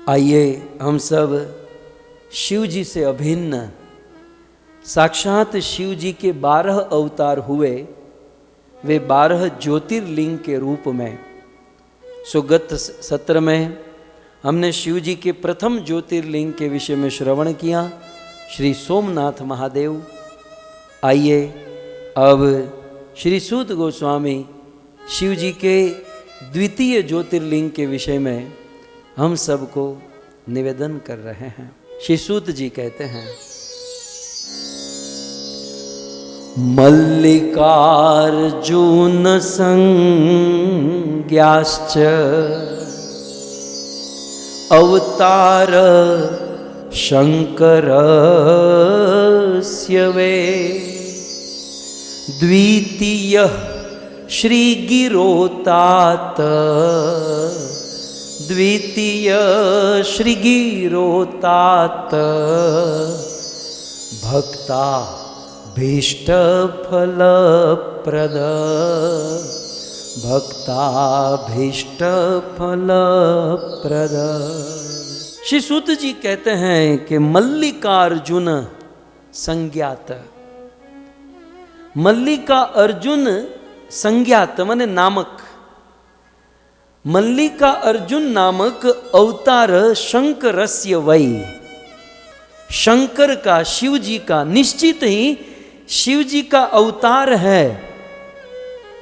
आइए हम सब शिव जी से अभिन्न साक्षात शिव जी के 12 अवतार हुए, वे 12 ज्योतिर्लिंग के रूप में। गत सत्र में हमने शिव जी के प्रथम ज्योतिर्लिंग के विषय में श्रवण किया, श्री सोमनाथ महादेव। आइए अब श्री सूत गोस्वामी शिव जी के द्वितीय ज्योतिर्लिंग के विषय में हम सबको निवेदन कर रहे हैं। श्री सूत जी कहते हैं, मल्लिकार्जुन संज्ञाश्च अवतार शंकरस्य वे द्वितीयः श्रीगिरोतात द्वितीय श्रीगिरोतात भक्ता भीष्टफलप्रद भक्ताभीष्टफलप्रद। श्री सूत जी कहते हैं कि मल्लिकार्जुन संज्ञात, मल्लिका अर्जुन संज्ञात माने नामक, मल्लिका अर्जुन नामक अवतार शंकरस्य वै, शंकर का, शिव जी का, निश्चित ही शिव जी का अवतार है।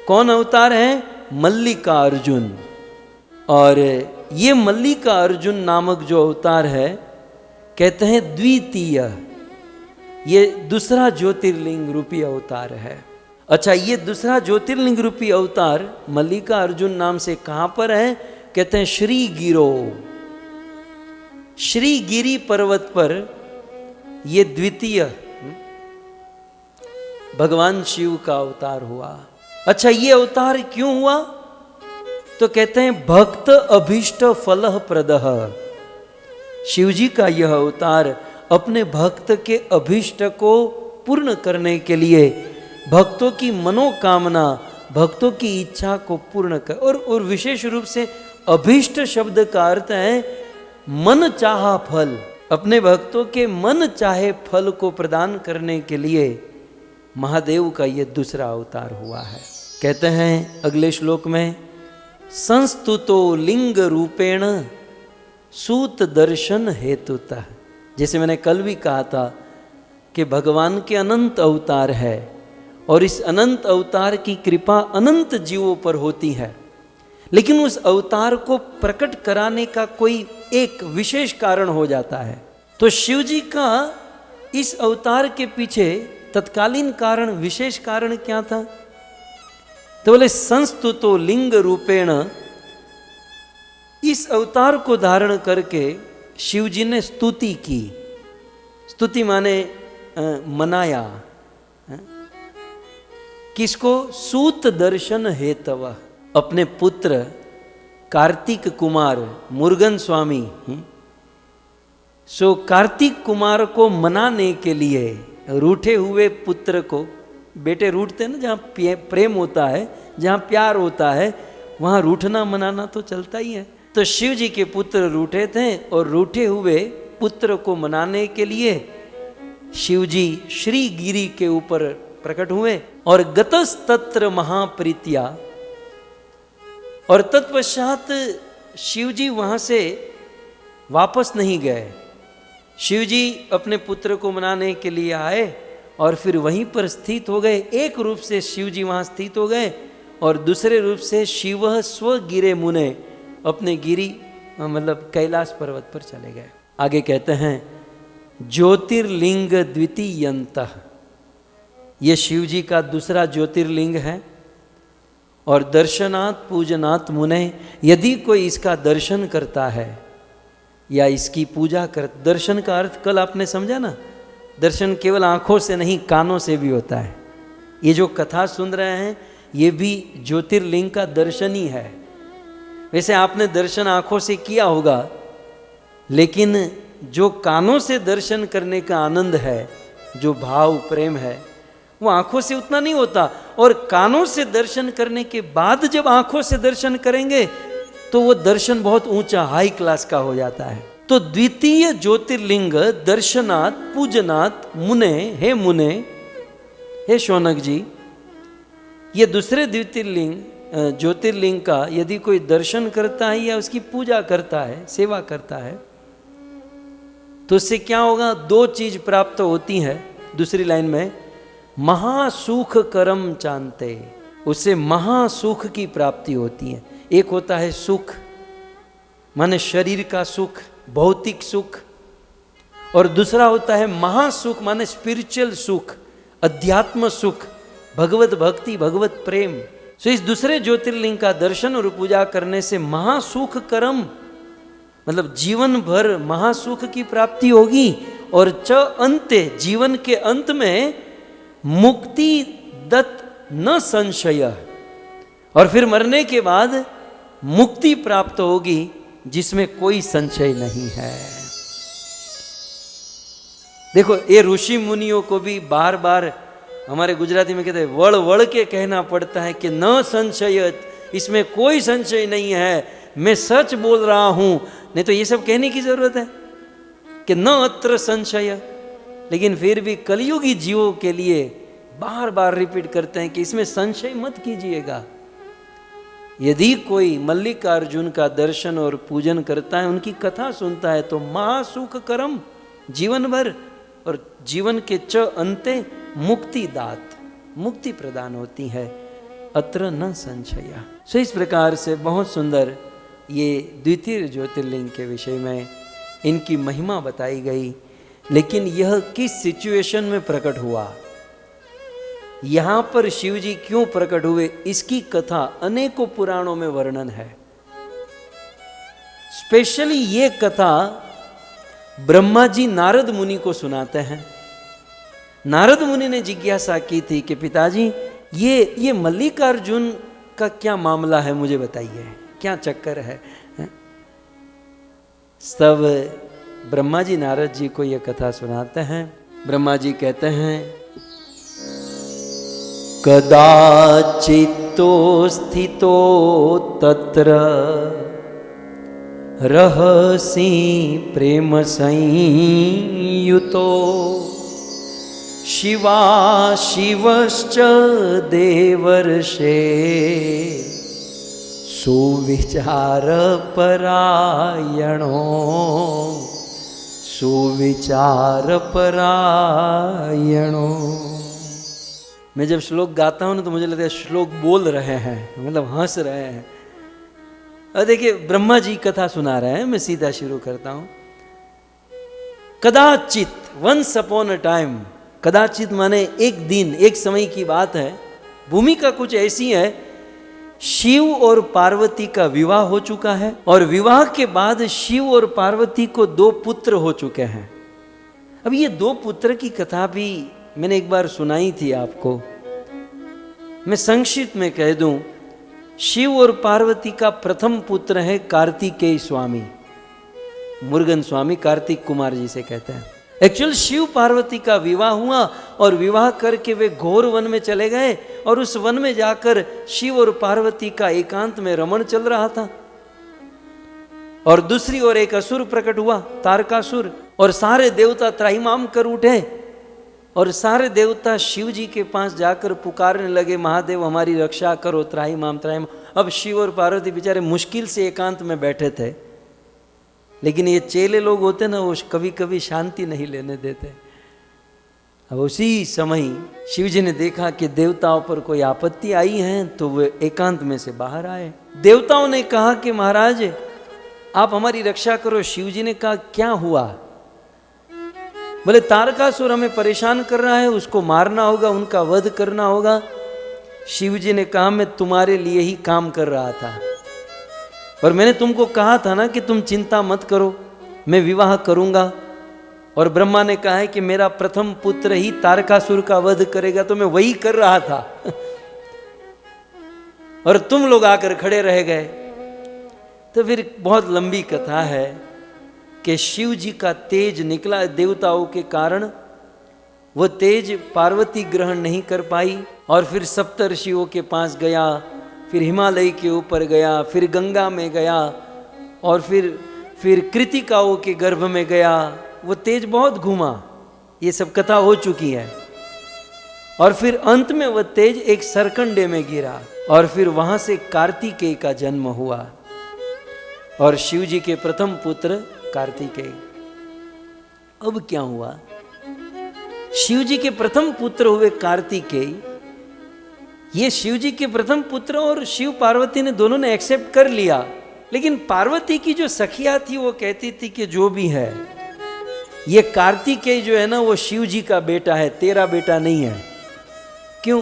कौन अवतार है? मल्लिका अर्जुन। और ये मल्लिका अर्जुन नामक जो अवतार है, कहते हैं द्वितीय, ये दूसरा ज्योतिर्लिंग रूपी अवतार है। अच्छा, ये दूसरा ज्योतिर्लिंग रूपी अवतार मल्लिका अर्जुन नाम से कहां पर है? कहते हैं श्रीगिरो, श्रीगिरी पर्वत पर ये द्वितीय भगवान शिव का अवतार हुआ। अच्छा, ये अवतार क्यों हुआ? तो कहते हैं भक्त अभीष्ट फलः प्रदः, शिव जी का यह अवतार अपने भक्त के अभीष्ट को पूर्ण करने के लिए, भक्तों की मनोकामना, भक्तों की इच्छा को पूर्ण कर, और विशेष रूप से अभीष्ट शब्द का अर्थ है मन चाहा फल, अपने भक्तों के मन चाहे फल को प्रदान करने के लिए महादेव का यह दूसरा अवतार हुआ है। कहते हैं अगले श्लोक में, संस्तुतो लिंग रूपेण सूत दर्शन हेतुतः। जैसे मैंने कल भी कहा था कि भगवान के अनंत अवतार है और इस अनंत अवतार की कृपा अनंत जीवों पर होती है, लेकिन उस अवतार को प्रकट कराने का कोई एक विशेष कारण हो जाता है। तो शिव जी का इस अवतार के पीछे तत्कालीन कारण, विशेष कारण क्या था? तो बोले संस्तुतो लिंग रूपेण, इस अवतार को धारण करके शिव जी ने स्तुति की। स्तुति माने मनाया। किसको? सूत दर्शन हेतव, अपने पुत्र कार्तिक कुमार मुरुगन स्वामी, सो कार्तिक कुमार को मनाने के लिए रूठे हुए पुत्र को, बेटे रूठते हैं ना, जहाँ प्रेम होता है, जहाँ प्यार होता है, वहाँ रूठना मनाना तो चलता ही है। तो शिव जी के पुत्र रूठे थे और रूठे हुए पुत्र को मनाने के लिए शिव जी श्रीगिरी के ऊपर प्रकट हुए और गतस्तत्र महाप्रीत्या, और तत्पश्चात शिव जी वहाँ से वापस नहीं गए। शिव जी अपने पुत्र को मनाने के लिए आए और फिर वहीं पर स्थित हो गए। एक रूप से शिव जी वहाँ स्थित हो गए और दूसरे रूप से शिव स्वगिरे मुने, अपने गिरी मतलब कैलाश पर्वत पर चले गए। आगे कहते हैं ज्योतिर्लिंग द्वितीयंतः, ये शिव जी का दूसरा ज्योतिर्लिंग है। और दर्शनात् पूजनात् मुने, यदि कोई इसका दर्शन करता है या इसकी पूजा कर, दर्शन का अर्थ कल आपने समझा ना, दर्शन केवल आंखों से नहीं कानों से भी होता है। ये जो कथा सुन रहे हैं ये भी ज्योतिर्लिंग का दर्शन ही है। वैसे आपने दर्शन आंखों से किया होगा, लेकिन जो कानों से दर्शन करने का आनंद है, जो भाव प्रेम है, वो आंखों से उतना नहीं होता। और कानों से दर्शन करने के बाद जब आंखों से दर्शन करेंगे तो वो दर्शन बहुत ऊंचा हाई क्लास का हो जाता है। तो द्वितीय ज्योतिर्लिंग दर्शनात् पूजनात् मुने, हे मुने, हे शौनक जी, ये दूसरे द्वितीय ज्योतिर्लिंग का यदि कोई दर्शन करता है या उसकी पूजा करता है, सेवा करता है, तो उससे क्या होगा? दो चीज प्राप्त होती है। दूसरी लाइन में महासुख करम चांते, उससे महासुख की प्राप्ति होती है। एक होता है सुख माने शरीर का सुख, भौतिक सुख, और दूसरा होता है महासुख माने स्पिरिचुअल सुख, अध्यात्म सुख, भगवत भक्ति, भगवत प्रेम। सो इस दूसरे ज्योतिर्लिंग का दर्शन और पूजा करने से महासुख करम मतलब जीवन भर महासुख की प्राप्ति होगी, और च अंते, जीवन के अंत में मुक्ति दत्त न संशय, और फिर मरने के बाद मुक्ति प्राप्त होगी जिसमें कोई संशय नहीं है। देखो, ये ऋषि मुनियों को भी बार बार हमारे गुजराती में कहते हैं वड़ वड़ के कहना पड़ता है कि न संशय, इसमें कोई संशय नहीं है, मैं सच बोल रहा हूं। नहीं तो ये सब कहने की जरूरत है कि न अत्र संशय, लेकिन फिर भी कलयुगी जीवों के लिए बार बार रिपीट करते हैं कि इसमें संशय मत कीजिएगा। यदि कोई मल्लिकार्जुन का दर्शन और पूजन करता है, उनकी कथा सुनता है, तो महासुख करम जीवन भर, और जीवन के च अंते मुक्ति दात, मुक्ति प्रदान होती है, अत्र न संशय। सो इस प्रकार से बहुत सुंदर ये द्वितीय ज्योतिर्लिंग के विषय में इनकी महिमा बताई गई। लेकिन यह किस सिचुएशन में प्रकट हुआ, यहां पर शिव जी क्यों प्रकट हुए, इसकी कथा अनेकों पुराणों में वर्णन है। स्पेशली ये कथा ब्रह्मा जी नारद मुनि को सुनाते हैं। नारद मुनि ने जिज्ञासा की थी कि पिताजी, ये मल्लिकार्जुन का क्या मामला है, मुझे बताइए, क्या चक्कर है। तब ब्रह्मा जी नारद जी को यह कथा सुनाते हैं। ब्रह्मा जी कहते हैं, कदाचितो स्थितो तत्र रहसि प्रेम संयुतो शिवा शिवश्च देवर्षे सुविचार परायणो सुविचार परायणो। मैं जब श्लोक गाता हूं ना तो मुझे लगता है श्लोक बोल रहे हैं, मतलब हंस रहे हैं। और देखिए, ब्रह्मा जी कथा सुना रहे हैं, मैं सीधा शुरू करता हूं। कदाचित, वंस अपॉन अ टाइम, कदाचित माने एक दिन, एक समय की बात है। भूमिका कुछ ऐसी है, शिव और पार्वती का विवाह हो चुका है, और विवाह के बाद शिव और पार्वती को 2 पुत्र हो चुके हैं। अब ये 2 पुत्र की कथा भी मैंने एक बार सुनाई थी आपको, मैं संक्षिप्त में कह दूं। शिव और पार्वती का प्रथम पुत्र है कार्तिकेय स्वामी, मुरुगन स्वामी, कार्तिक कुमार जी से कहते हैं। एक्चुअल शिव पार्वती का विवाह हुआ, और विवाह करके वे घोर वन में चले गए, और उस वन में जाकर शिव और पार्वती का एकांत में रमण चल रहा था। और दूसरी ओर एक असुर प्रकट हुआ, तारकासुर, और सारे देवता त्राहिमाम कर उठे, और सारे देवता शिव जी के पास जाकर पुकारने लगे, महादेव हमारी रक्षा करो, त्राहिमाम त्राहिमाम। अब शिव और पार्वती बेचारे मुश्किल से एकांत में बैठे थे, लेकिन ये चेले लोग होते ना, वो कभी कभी शांति नहीं लेने देते। अब उसी समय शिव जी ने देखा कि देवताओं पर कोई आपत्ति आई है, तो वे एकांत में से बाहर आए। देवताओं ने कहा कि महाराज आप हमारी रक्षा करो। शिव जी ने कहा क्या हुआ? बोले तारकासुर हमें परेशान कर रहा है, उसको मारना होगा, उनका वध करना होगा। शिव जी ने कहा मैं तुम्हारे लिए ही काम कर रहा था, और मैंने तुमको कहा था ना कि तुम चिंता मत करो, मैं विवाह करूंगा। और ब्रह्मा ने कहा है कि मेरा प्रथम पुत्र ही तारकासुर का वध करेगा, तो मैं वही कर रहा था और तुम लोग आकर खड़े रह गए। तो फिर बहुत लंबी कथा है कि शिव जी का तेज निकला देवताओं के कारण, वो तेज पार्वती ग्रहण नहीं कर पाई, और फिर सप्तर्षियों के पास गया, फिर हिमालय के ऊपर गया, फिर गंगा में गया, और फिर फिर कृतिकाओं के गर्भ में गया, वो तेज बहुत घूमा, ये सब कथा हो चुकी है। और फिर अंत में वह तेज एक सरकंडे में गिरा और फिर वहां से कार्तिकेय का जन्म हुआ और शिव जी के प्रथम पुत्र कार्तिकेय। अब क्या हुआ, शिव जी के प्रथम पुत्र हुए कार्तिकेय। ये शिव जी के प्रथम पुत्र और शिव पार्वती ने दोनों ने एक्सेप्ट कर लिया, लेकिन पार्वती की जो सखिया थी वो कहती थी कि जो भी है ये कार्तिकेय जो है ना वो शिव जी का बेटा है, तेरा बेटा नहीं है। क्यों?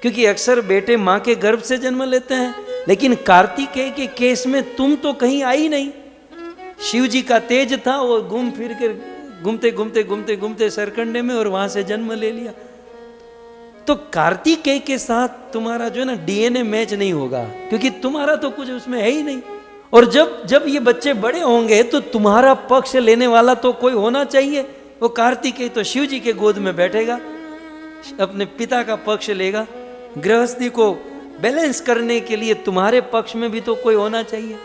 क्योंकि अक्सर बेटे मां के गर्भ से जन्म लेते हैं, लेकिन कार्तिकेय के केस में तुम तो कहीं आई नहीं। शिव जी का तेज था, वो घूम फिर कर घूमते घूमते घूमते घूमते सरकंडे में और वहां से जन्म ले लिया। तो कार्तिकेय के साथ तुम्हारा जो है ना डीएनए मैच नहीं होगा, क्योंकि तुम्हारा तो कुछ उसमें है ही नहीं। और जब ये बच्चे बड़े होंगे तो तुम्हारा पक्ष लेने वाला तो कोई होना चाहिए। वो कार्तिकेय तो शिव जी के गोद में बैठेगा, अपने पिता का पक्ष लेगा। गृहस्थी को बैलेंस करने के लिए तुम्हारे पक्ष में भी तो कोई होना चाहिए।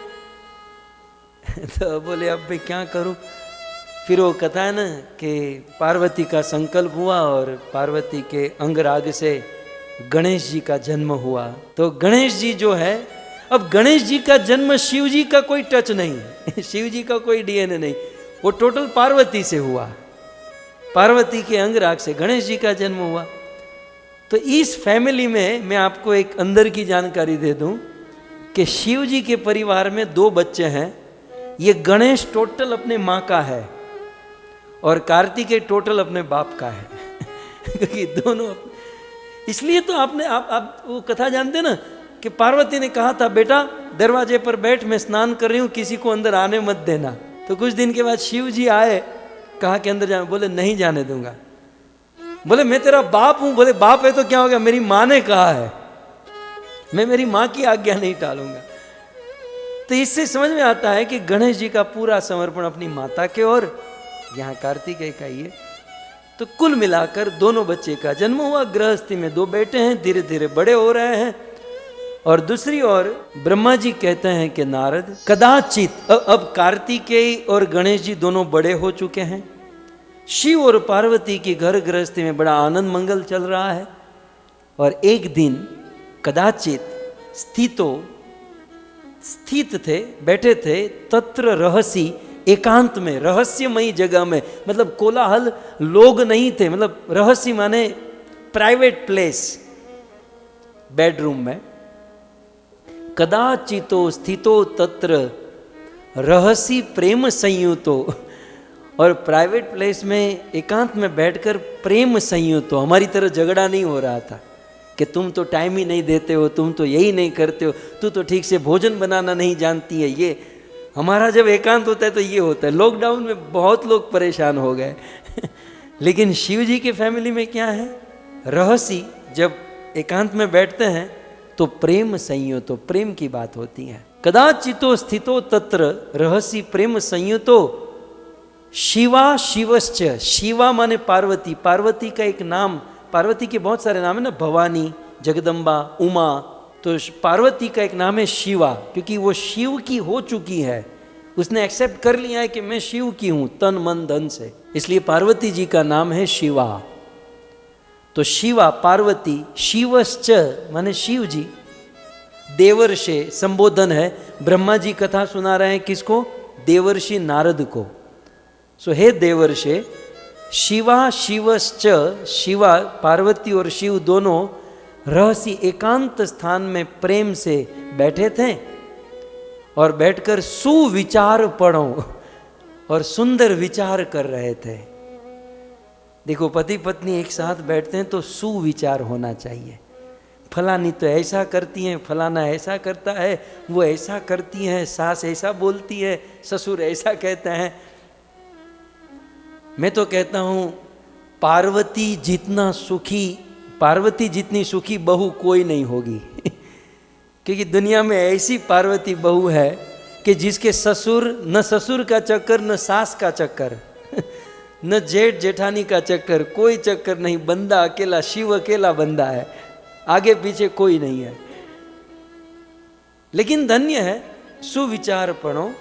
तो बोले अब मैं क्या करूं? फिर वो कथा है ना कि पार्वती का संकल्प हुआ और पार्वती के अंगराग से गणेश जी का जन्म हुआ। तो गणेश जी जो है, अब गणेश जी का जन्म शिव जी का कोई टच नहीं शिव जी का कोई डीएनए नहीं, वो टोटल पार्वती से हुआ। पार्वती के अंगराग से गणेश जी का जन्म हुआ। तो इस फैमिली में मैं आपको एक अंदर की जानकारी दे दूं कि शिव जी के परिवार में 2 बच्चे हैं। ये गणेश टोटल अपने माँ का है और कार्तिकेय टोटल अपने बाप का है क्योंकि दोनों, इसलिए तो आपने आप वो कथा जानते ना कि पार्वती ने कहा था बेटा दरवाजे पर बैठ, मैं स्नान कर रही हूँ, किसी को अंदर आने मत देना। तो कुछ दिन के बाद शिव जी आए, कहा कि अंदर जाने, बोले नहीं जाने दूंगा। बोले मैं तेरा बाप हूं। बोले बाप है तो क्या हो गया, मेरी माँ ने कहा है, मैं मेरी माँ की आज्ञा नहीं टालूंगा। तो इससे समझ में आता है कि गणेश जी का पूरा समर्पण अपनी माता के और यहाँ कार्तिकेय का ही है। तो कुल मिलाकर दोनों बच्चे का जन्म हुआ। गृहस्थी में 2 बेटे हैं, धीरे धीरे बड़े हो रहे हैं। और दूसरी ओर ब्रह्मा जी कहते हैं कि नारद कदाचित, अब कार्तिकेय और गणेश जी दोनों बड़े हो चुके हैं। शिव और पार्वती की घर गृहस्थी में बड़ा आनंद मंगल चल रहा है। और एक दिन कदाचित स्थित थे, बैठे थे, तत्र रहसी, एकांत में, रहस्यमयी जगह में, मतलब कोलाहल लोग नहीं थे, मतलब रहस्य माने प्राइवेट प्लेस, बेडरूम में। कदाचितो स्थितो तत्र रहसी प्रेम संयुतो, और प्राइवेट प्लेस में एकांत में बैठकर प्रेम संयुतो, हमारी तरह झगड़ा नहीं हो रहा था कि तुम तो टाइम ही नहीं देते हो, तुम तो यही नहीं करते हो, तू तो ठीक से भोजन बनाना नहीं जानती है। ये हमारा जब एकांत होता है तो ये होता है। लॉकडाउन में बहुत लोग परेशान हो गए लेकिन शिव जी के फैमिली में क्या है, रहसी जब एकांत में बैठते हैं तो प्रेम संयुतो, प्रेम की बात होती है। कदाचितो स्थितो तत्र रहसी प्रेम संयुतो शिवा शिवश्च, शिवा माने पार्वती, पार्वती का एक नाम, पार्वती के बहुत सारे नाम है ना, भवानी, जगदम्बा, उमा, तो पार्वती का एक नाम है शिवा, क्योंकि वो शिव की हो चुकी है, उसने एक्सेप्ट कर लिया है कि मैं शिव की हूं तन मन धन से, इसलिए पार्वती जी का नाम है शिवा। तो शिवा पार्वती, शिवश्च माने शिव जी, देवर्षे संबोधन है, ब्रह्मा जी कथा सुना रहे हैं किसको, देवर्षि नारद को। सो हे देवर्षे, शिवा शिवश्च, शिवा पार्वती और शिव दोनों रहस्य एकांत स्थान में प्रेम से बैठे थे और बैठकर सुविचार पढ़ो और सुंदर विचार कर रहे थे। देखो पति पत्नी एक साथ बैठते हैं तो सुविचार होना चाहिए। फलानी तो ऐसा करती हैं, फलाना ऐसा करता है, वो ऐसा करती हैं, सास ऐसा बोलती है, ससुर ऐसा कहते हैं। मैं तो कहता हूँ पार्वती जितनी सुखी बहू कोई नहीं होगी क्योंकि दुनिया में ऐसी पार्वती बहू है कि जिसके ससुर, न ससुर का चक्कर, न सास का चक्कर न जेठ जेठानी का चक्कर, कोई चक्कर नहीं, बंदा अकेला, शिव अकेला बंदा है, आगे पीछे कोई नहीं है। लेकिन धन्य है, सुविचार पढ़ो,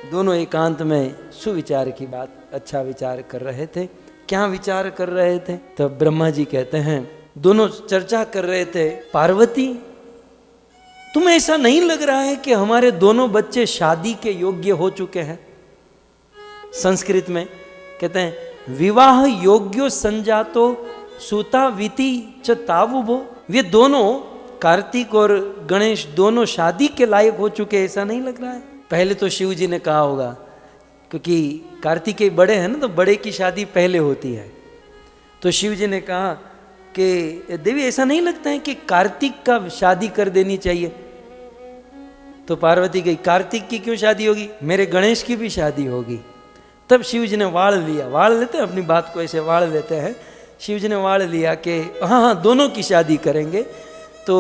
दोनों एकांत में सुविचार की बात, अच्छा विचार कर रहे थे। क्या विचार कर रहे थे? तब ब्रह्मा जी कहते हैं, दोनों चर्चा कर रहे थे, पार्वती तुम्हें ऐसा नहीं लग रहा है कि हमारे दोनों बच्चे शादी के योग्य हो चुके हैं? संस्कृत में कहते हैं, विवाह योग्यो संजातो सूता विति च तावुभो। वे दोनों, कार्तिक और गणेश दोनों शादी के लायक हो चुके, ऐसा नहीं लग रहा है? पहले तो शिव जी ने कहा होगा, क्योंकि कार्तिकेय बड़े हैं ना, तो बड़े की शादी पहले होती है। तो शिव जी ने कहा कि देवी ऐसा नहीं लगता है कि कार्तिक का शादी कर देनी चाहिए? तो पार्वती कही, कार्तिक की क्यों शादी होगी, मेरे गणेश की भी शादी होगी। तब शिव जी ने वाड़ लिया, वाड़ लेते हैं अपनी बात को, ऐसे वाड़ लेते हैं। शिव जी ने वाड़ लिया कि हाँ हाँ दोनों की शादी करेंगे। तो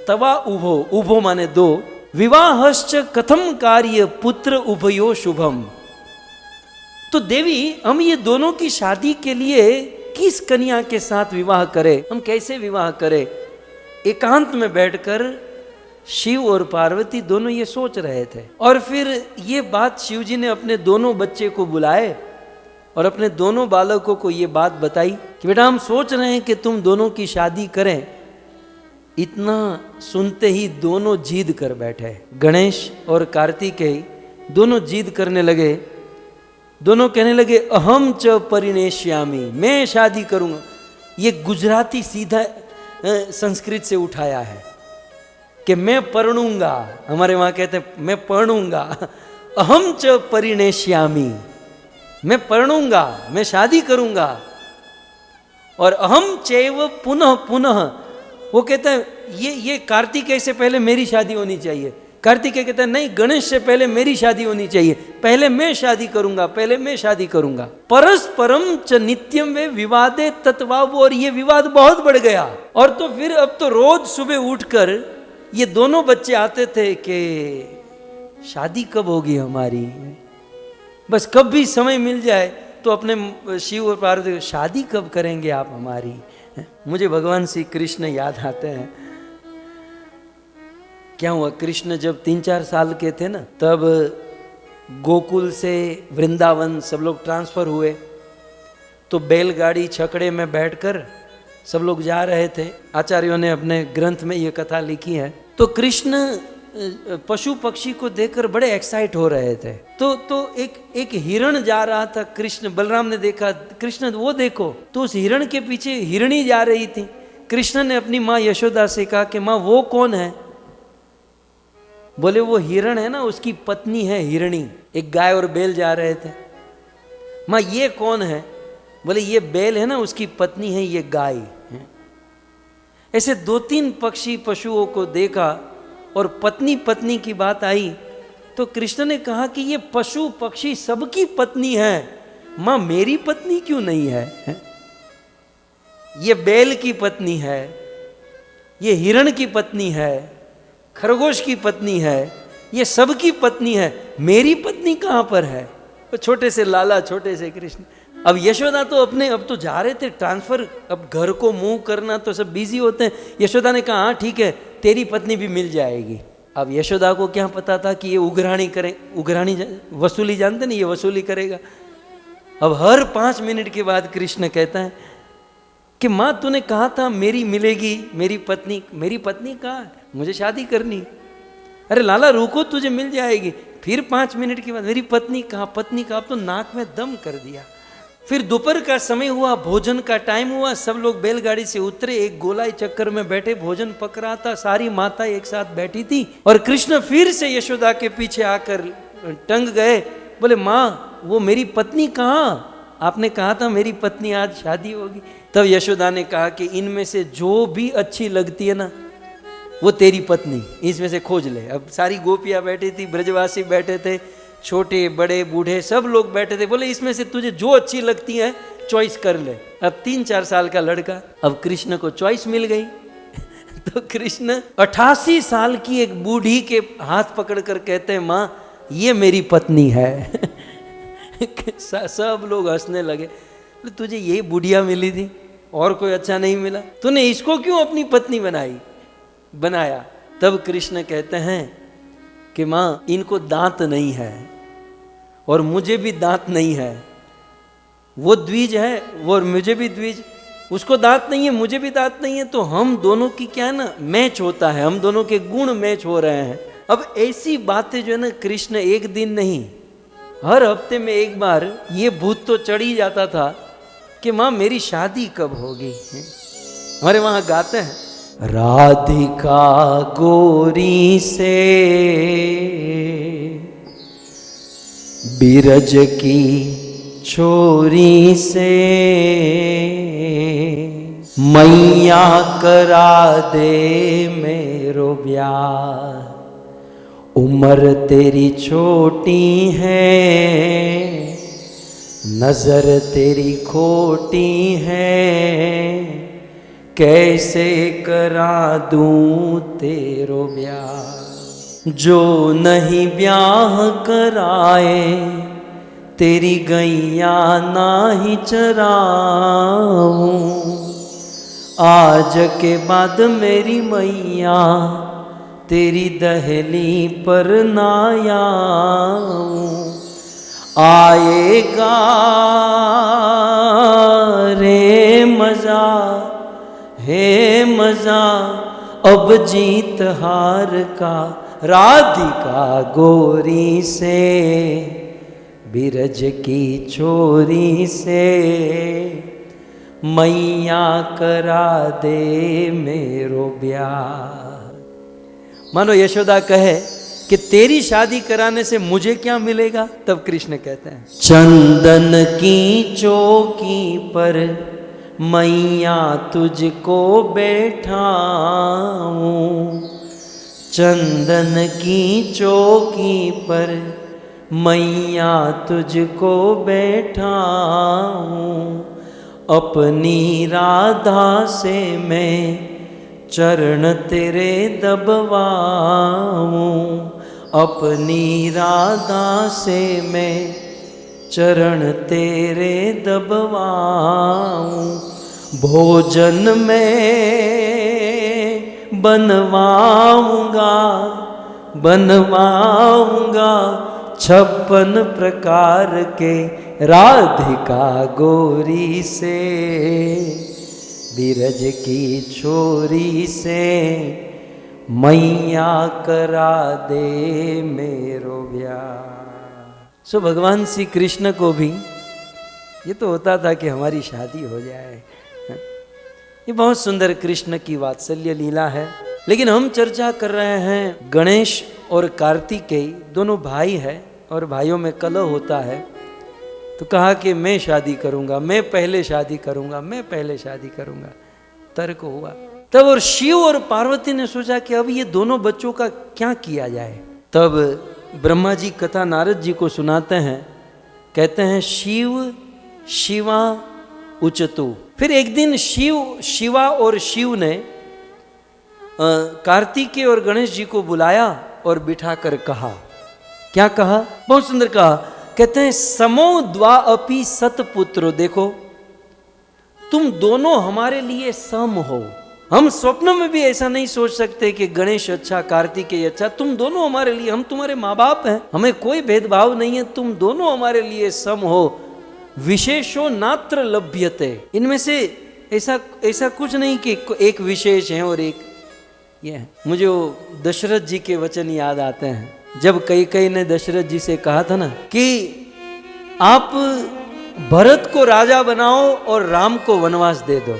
तवा उभो, उभो माने दो, विवाहश्च कथम कार्य पुत्र उभयो शुभम। तो देवी हम ये दोनों की शादी के लिए किस कन्या के साथ विवाह करें, हम कैसे विवाह करें? एकांत में बैठकर शिव और पार्वती दोनों ये सोच रहे थे। और फिर ये बात शिव जी ने अपने दोनों बच्चे को बुलाए और अपने दोनों बालकों को ये बात बताई कि बेटा हम सोच रहे हैं कि तुम दोनों की शादी करें। इतना सुनते ही दोनों जिद कर बैठे, गणेश और कार्तिकेय दोनों जिद करने लगे। दोनों कहने लगे, अहम च परिणेष्यामि, मैं शादी करूंगा। ये गुजराती सीधा संस्कृत से उठाया है कि मैं पढ़ूंगा, हमारे वहां कहते हैं मैं पढ़ूंगा। अहम च परिणेष्यामि, मैं पढ़ूंगा, मैं शादी करूंगा। और अहम चैव पुनः पुनः, वो कहता है ये कार्तिकेय से पहले मेरी शादी होनी चाहिए। कार्तिकेय कहता है नहीं, गणेश से पहले मेरी शादी होनी चाहिए, पहले मैं शादी करूंगा, पहले मैं शादी करूंगा। परस्परम च नित्यम वे विवादे तत्वाव, और ये विवाद बहुत बढ़ गया। और तो फिर अब तो रोज सुबह उठकर ये दोनों बच्चे आते थे कि शादी कब होगी हमारी, बस कब भी समय मिल जाए तो अपने शिव और पार्वती, शादी कब करेंगे आप हमारी। मुझे भगवान श्री कृष्ण याद आते हैं। क्या हुआ, कृष्ण जब 3-4 साल के थे ना, तब गोकुल से वृंदावन सब लोग ट्रांसफर हुए। तो बैलगाड़ी छकड़े में बैठकर सब लोग जा रहे थे। आचार्यों ने अपने ग्रंथ में ये कथा लिखी है। तो कृष्ण पशु पक्षी को देखकर बड़े एक्साइट हो रहे थे। तो एक हिरण जा रहा था, कृष्ण बलराम ने देखा, कृष्ण वो देखो, तो उस हिरण के पीछे हिरणी जा रही थी। कृष्ण ने अपनी माँ यशोदा से कहा कि माँ वो कौन है? बोले वो हिरण है ना, उसकी पत्नी है हिरणी। एक गाय और बैल जा रहे थे। माँ ये कौन है? बोले ये बैल है ना, उसकी पत्नी है ये गाय है। ऐसे 2-3 पक्षी पशुओं को देखा और पत्नी पत्नी की बात आई तो कृष्ण ने कहा कि ये पशु पक्षी सबकी पत्नी है, माँ मेरी पत्नी क्यों नहीं है? ये बैल की पत्नी है, ये हिरण की पत्नी है, खरगोश की पत्नी है, ये सबकी पत्नी है, मेरी पत्नी कहाँ पर है? तो छोटे से लाला, छोटे से कृष्ण। अब यशोदा तो अब तो जा रहे थे ट्रांसफर, अब घर को मूव करना तो सब बिजी होते हैं। यशोदा ने कहा हाँ ठीक है, तेरी पत्नी भी मिल जाएगी। अब यशोदा को क्या पता था कि ये उघराणी करें, उघराणी वसूली जानते नहीं, ये वसूली करेगा। अब हर 5 मिनट के बाद कृष्ण कहता है कि माँ तूने कहा था मेरी मिलेगी मेरी पत्नी कहाँ है? मुझे शादी करनी। अरे लाला रुको, तुझे मिल जाएगी। फिर 5 मिनट के बाद मेरी पत्नी कहाँ? पत्नी का अब तो नाक में दम कर दिया। फिर दोपहर का समय हुआ, भोजन का टाइम हुआ, सब लोग बैलगाड़ी से उतरे, एक गोलाई चक्कर में बैठे, भोजन पक रहा था, सारी माता एक साथ बैठी थी। और कृष्ण फिर से यशोदा के पीछे आकर टंग गए। बोले माँ वो मेरी पत्नी कहाँ? आपने कहा था मेरी पत्नी आज शादी होगी। तब यशोदा ने कहा कि इनमें से जो भी अच्छी लगती है ना वो तेरी पत्नी, इसमें से खोज ले। अब सारी गोपियाँ बैठी थी, ब्रजवासी बैठे थे, छोटे बड़े बूढ़े सब लोग बैठे थे। बोले इसमें से तुझे जो अच्छी लगती है चॉइस कर ले। अब 3-4 साल का लड़का, अब कृष्ण को चॉइस मिल गई। तो कृष्ण 88 साल की एक बूढ़ी के हाथ पकड़कर कहते हैं माँ ये मेरी पत्नी है। सब लोग हंसने लगे। तुझे ये बुढ़िया मिली थी और कोई अच्छा नहीं मिला, तूने इसको क्यों अपनी पत्नी बनाया? तब कृष्ण कहते हैं कि माँ इनको दांत नहीं है और मुझे भी दांत नहीं है, वो द्विज है वो और मुझे भी द्विज, उसको दांत नहीं है मुझे भी दांत नहीं है, तो हम दोनों की क्या है ना मैच होता है, हम दोनों के गुण मैच हो रहे हैं। अब ऐसी बातें जो है ना कृष्ण एक दिन नहीं हर हफ्ते में एक बार ये भूत तो चढ़ ही जाता था कि माँ मेरी शादी कब होगी। हमारे वहां गाते हैं, राधिका गोरी से बिरज की छोरी से मैया करा दे मेरो ब्याह, उम्र तेरी छोटी है नजर तेरी खोटी है, कैसे करा दूं तेरो ब्याह। जो नहीं ब्याह कराए तेरी गैया नाही चराऊं, आज के बाद मेरी मैया तेरी दहली पर ना आऊं। आएगा रे मजा हे मजा अब जीत हार का, राधिका गोरी से बिरज की छोरी से मैया करा दे मेरो ब्याह। मानो यशोदा कहे कि तेरी शादी कराने से मुझे क्या मिलेगा, तब कृष्ण कहते हैं चंदन की चौकी पर मैया तुझको बैठाऊं, चंदन की चौकी पर मैया तुझको बैठाऊं, अपनी राधा से मैं चरण तेरे दबवाऊं, अपनी राधा से मैं चरण तेरे दबवाऊं, भोजन में बनवाऊंगा 56 प्रकार के, राधिका गोरी से बिरज की छोरी से मैया करा दे मेरो ब्याह। सो भगवान श्री कृष्ण को भी ये तो होता था कि हमारी शादी हो जाए। ये बहुत सुंदर कृष्ण की वात्सल्य लीला है। लेकिन हम चर्चा कर रहे हैं गणेश और कार्तिकेय दोनों भाई है और भाइयों में कलह होता है, तो कहा कि मैं शादी करूंगा, मैं पहले शादी करूंगा, मैं पहले शादी करूंगा, तर्क हुआ। तब और शिव और पार्वती ने सोचा कि अब ये दोनों बच्चों का क्या किया जाए। तब ब्रह्मा जी कथा नारद जी को सुनाते हैं, कहते हैं शिव शिवा उचतु। फिर एक दिन शिवा और शिव ने कार्तिकेय और गणेश जी को बुलाया और बिठाकर कहा, क्या कहा, बहुत सुंदर कहा। कहते हैं समो द्वा अपि सतपुत्रो, देखो तुम दोनों हमारे लिए सम हो। हम स्वप्न में भी ऐसा नहीं सोच सकते कि गणेश अच्छा कार्तिकेय अच्छा, तुम दोनों हमारे लिए, हम तुम्हारे माँ बाप हैं, हमें कोई भेदभाव नहीं है, तुम दोनों हमारे लिए सम हो। विशेषो नात्र लभ्यते, इनमें से ऐसा कुछ नहीं कि एक विशेष है और एक ये है। मुझे वो दशरथ जी के वचन याद आते हैं, जब कैकेयी ने दशरथ जी से कहा था ना कि आप भरत को राजा बनाओ और राम को वनवास दे दो,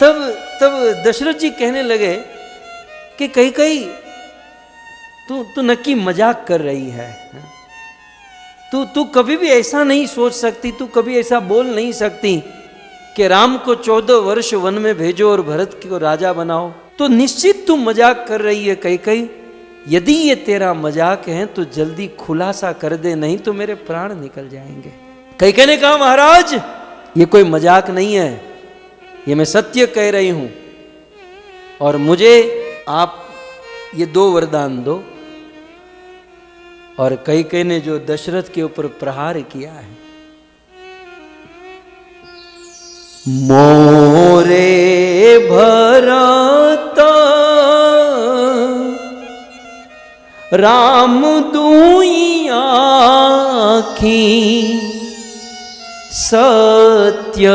तब दशरथ जी कहने लगे कि कैकेयी तू नक्की मजाक कर रही है, तू कभी भी ऐसा नहीं सोच सकती, तू कभी ऐसा बोल नहीं सकती कि राम को 14 वर्ष वन में भेजो और भरत को राजा बनाओ, तो निश्चित तू मजाक कर रही है कैकेयी। यदि ये तेरा मजाक है तो जल्दी खुलासा कर दे, नहीं तो मेरे प्राण निकल जाएंगे। कैकेयी ने कहा महाराज ये कोई मजाक नहीं है, ये मैं सत्य कह रही हूं और मुझे आप ये 2 वरदान दो। और कैकेयी ने जो दशरथ के ऊपर प्रहार किया है, मोरे भरत राम दुई आँखी सत्य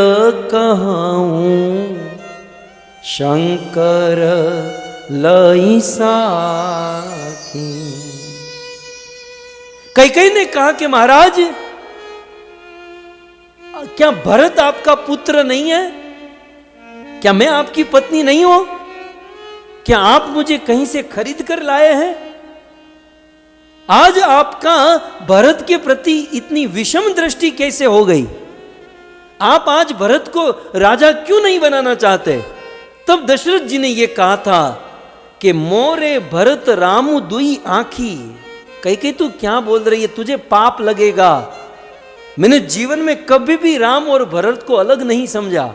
कहूँ शंकर लई साखी। कैकेयी ने कहा कि महाराज क्या भरत आपका पुत्र नहीं है? क्या मैं आपकी पत्नी नहीं हूं? क्या आप मुझे कहीं से खरीद कर लाए हैं? आज आपका भरत के प्रति इतनी विषम दृष्टि कैसे हो गई? आप आज भरत को राजा क्यों नहीं बनाना चाहते? तब दशरथ जी ने यह कहा था कि मोरे भरत रामु दुई आंखी। कैकेयी तू क्या बोल रही है? तुझे पाप लगेगा। मैंने जीवन में कभी भी राम और भरत को अलग नहीं समझा।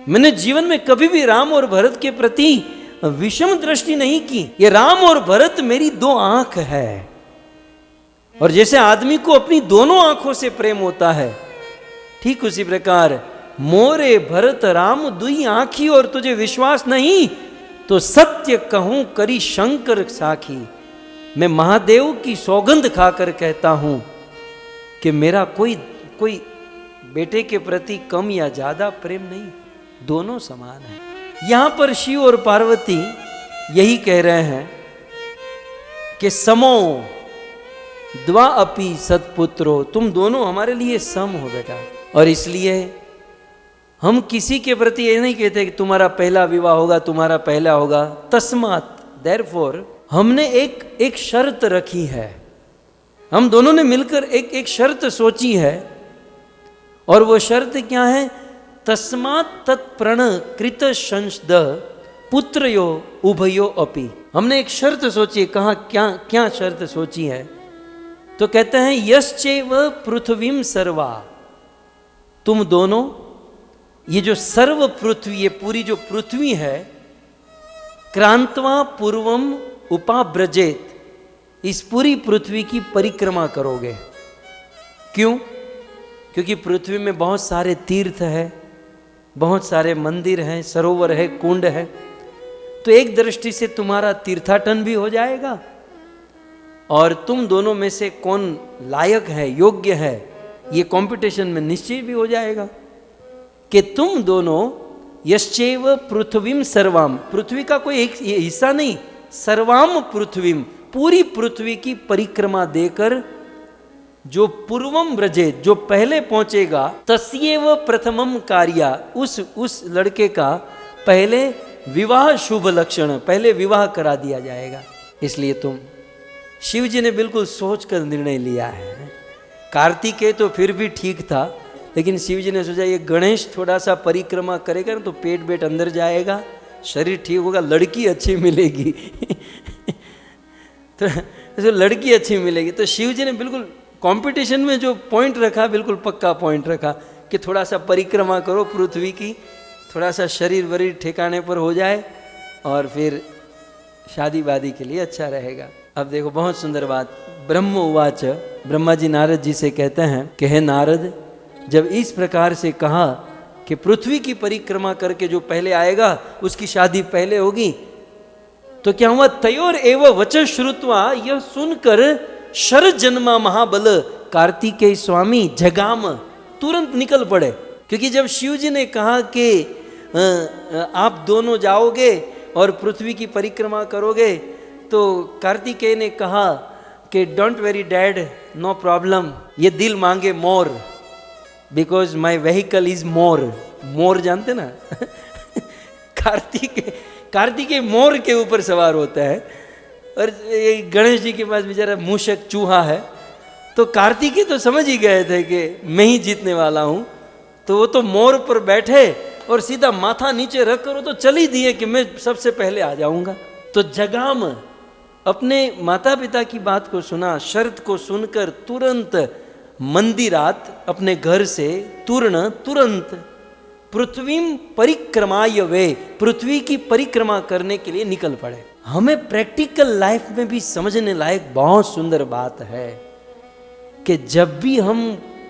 मैंने जीवन में कभी भी राम और भरत के प्रति विषम दृष्टि नहीं की। ये राम और भरत मेरी दो आंख है। और जैसे आदमी को अपनी दोनों आंखों से प्रेम होता है, ठीक उसी प्रकार मोरे भरत राम दुई आंखी। और तुझे विश्वास नहीं तो सत्य कहूं करी शंकर साखी। मैं महादेव की सौगंध खाकर कहता हूं कि मेरा कोई बेटे के प्रति कम या ज्यादा प्रेम नहीं, दोनों समान है। यहां पर शिव और पार्वती यही कह रहे हैं कि समो द्वा अपि सत्पुत्रो, तुम दोनों हमारे लिए सम हो बेटा। और इसलिए हम किसी के प्रति ये नहीं कहते कि तुम्हारा पहला विवाह होगा, तुम्हारा पहला होगा। तस्मात देयरफॉर हमने एक शर्त रखी है। हम दोनों ने मिलकर एक शर्त सोची है। और वो शर्त क्या है? तस्मात् तत्प्रण कृत संशद पुत्रयो उभयो अपि। हमने एक शर्त सोची। कहा क्या शर्त सोची है? तो कहते हैं यश्चैव पृथ्वीम सर्वा, तुम दोनों ये जो सर्व पृथ्वी, ये पूरी जो पृथ्वी है, क्रांतवा पूर्वम उपाब्रजेत, इस पूरी पृथ्वी की परिक्रमा करोगे। क्यों? क्योंकि पृथ्वी में बहुत सारे तीर्थ है, बहुत सारे मंदिर हैं, सरोवर है, कुंड है। तो एक दृष्टि से तुम्हारा तीर्थाटन भी हो जाएगा और तुम दोनों में से कौन लायक है, योग्य है, ये कंपटीशन में निश्चय भी हो जाएगा कि तुम दोनों यश्चैव पृथ्वीम सर्वाम, पृथ्वी का कोई एक हिस्सा नहीं, सर्वाम पृथ्वीम, पूरी पृथ्वी की परिक्रमा देकर जो पूर्वम ब्रजेत, जो पहले पहुंचेगा, तस्यैव प्रथमम कार्या, उस लड़के का पहले विवाह शुभ लक्षण, पहले विवाह करा दिया जाएगा। इसलिए तुम, शिव जी ने बिल्कुल सोच कर निर्णय लिया है। कार्तिकेय तो फिर भी ठीक था, लेकिन शिव जी ने सोचा ये गणेश थोड़ा सा परिक्रमा करेगा ना तो पेट बेट अंदर जाएगा, शरीर ठीक होगा, लड़की अच्छी मिलेगी तो लड़की अच्छी मिलेगी। तो शिव जी ने बिल्कुल कंपटीशन में जो पॉइंट रखा, बिल्कुल पक्का पॉइंट रखा कि थोड़ा सा परिक्रमा करो पृथ्वी की, थोड़ा सा शरीर वरीर ठिकाने पर हो जाए और फिर शादी वादी के लिए अच्छा रहेगा। अब देखो बहुत सुंदर बात, ब्रह्म उवाच, ब्रह्मा जी नारद जी से कहते हैं कि हे नारद, जब इस प्रकार से कहा कि पृथ्वी की परिक्रमा करके जो पहले आएगा उसकी शादी पहले होगी, तो क्या हुआ? तयोर एव वचन श्रुत्वा, यह सुनकर शरद जन्मा महाबल कार्तिकेय स्वामी जगाम, तुरंत निकल पड़े। क्योंकि जब शिव जी ने कहा कि आप दोनों जाओगे और पृथ्वी की परिक्रमा करोगे, तो कार्तिकेय ने कहा कि don't worry dad, no problem, ये दिल मांगे more, because my vehicle is more. More जानते ना कार्तिकेय मोर के ऊपर सवार होता है और ये गणेश जी के पास बेचारा मूषक चूहा है। तो कार्तिकेय तो समझ ही गए थे कि मैं ही जीतने वाला हूँ, तो वो तो मोर पर बैठे और सीधा माथा नीचे रख कर वो तो चल ही दिए कि मैं सबसे पहले आ जाऊंगा। तो जगाम अपने माता पिता की बात को सुना, शर्त को सुनकर तुरंत मंदिरात, अपने घर से तुरंत पृथ्वीम परिक्रमाय वे, पृथ्वी की परिक्रमा करने के लिए निकल पड़े। हमें प्रैक्टिकल लाइफ में भी समझने लायक बहुत सुंदर बात है कि जब भी हम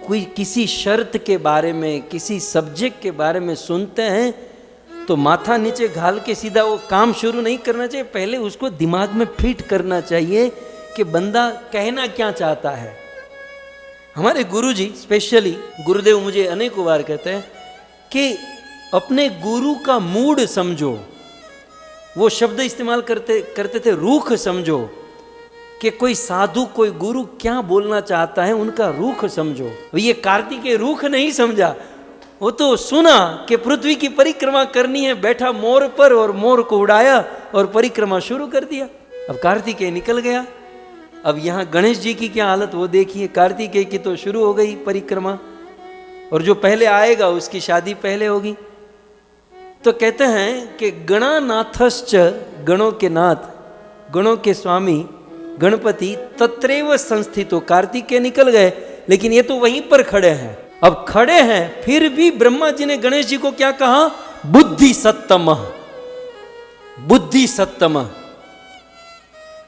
कोई किसी शर्त के बारे में, किसी सब्जेक्ट के बारे में सुनते हैं तो माथा नीचे घाल के सीधा वो काम शुरू नहीं करना चाहिए, पहले उसको दिमाग में फिट करना चाहिए कि बंदा कहना क्या चाहता है। हमारे गुरुजी स्पेशली गुरुदेव मुझे अनेकों बार कहते हैं कि अपने गुरु का मूड समझो। वो शब्द इस्तेमाल करते थे, रूख समझो, कि कोई साधु कोई गुरु क्या बोलना चाहता है, उनका रूख समझो। ये कार्तिकेय रूख नहीं समझा, वो तो सुना कि पृथ्वी की परिक्रमा करनी है, बैठा मोर पर और मोर को उड़ाया और परिक्रमा शुरू कर दिया। अब कार्तिकेय निकल गया। अब यहाँ गणेश जी की क्या हालत वो देखिए, कार्तिकेय की तो शुरू हो गई परिक्रमा और जो पहले आएगा उसकी शादी पहले होगी। तो कहते हैं कि गणानाथश्च, गणों के नाथ, गणों के स्वामी गणपति तत्रैव संस्थितो। कार्तिकेय निकल गए लेकिन ये तो वहीं पर खड़े हैं। अब खड़े हैं फिर भी ब्रह्मा जी ने गणेश जी को क्या कहा, बुद्धि सत्तम, बुद्धि सत्तम।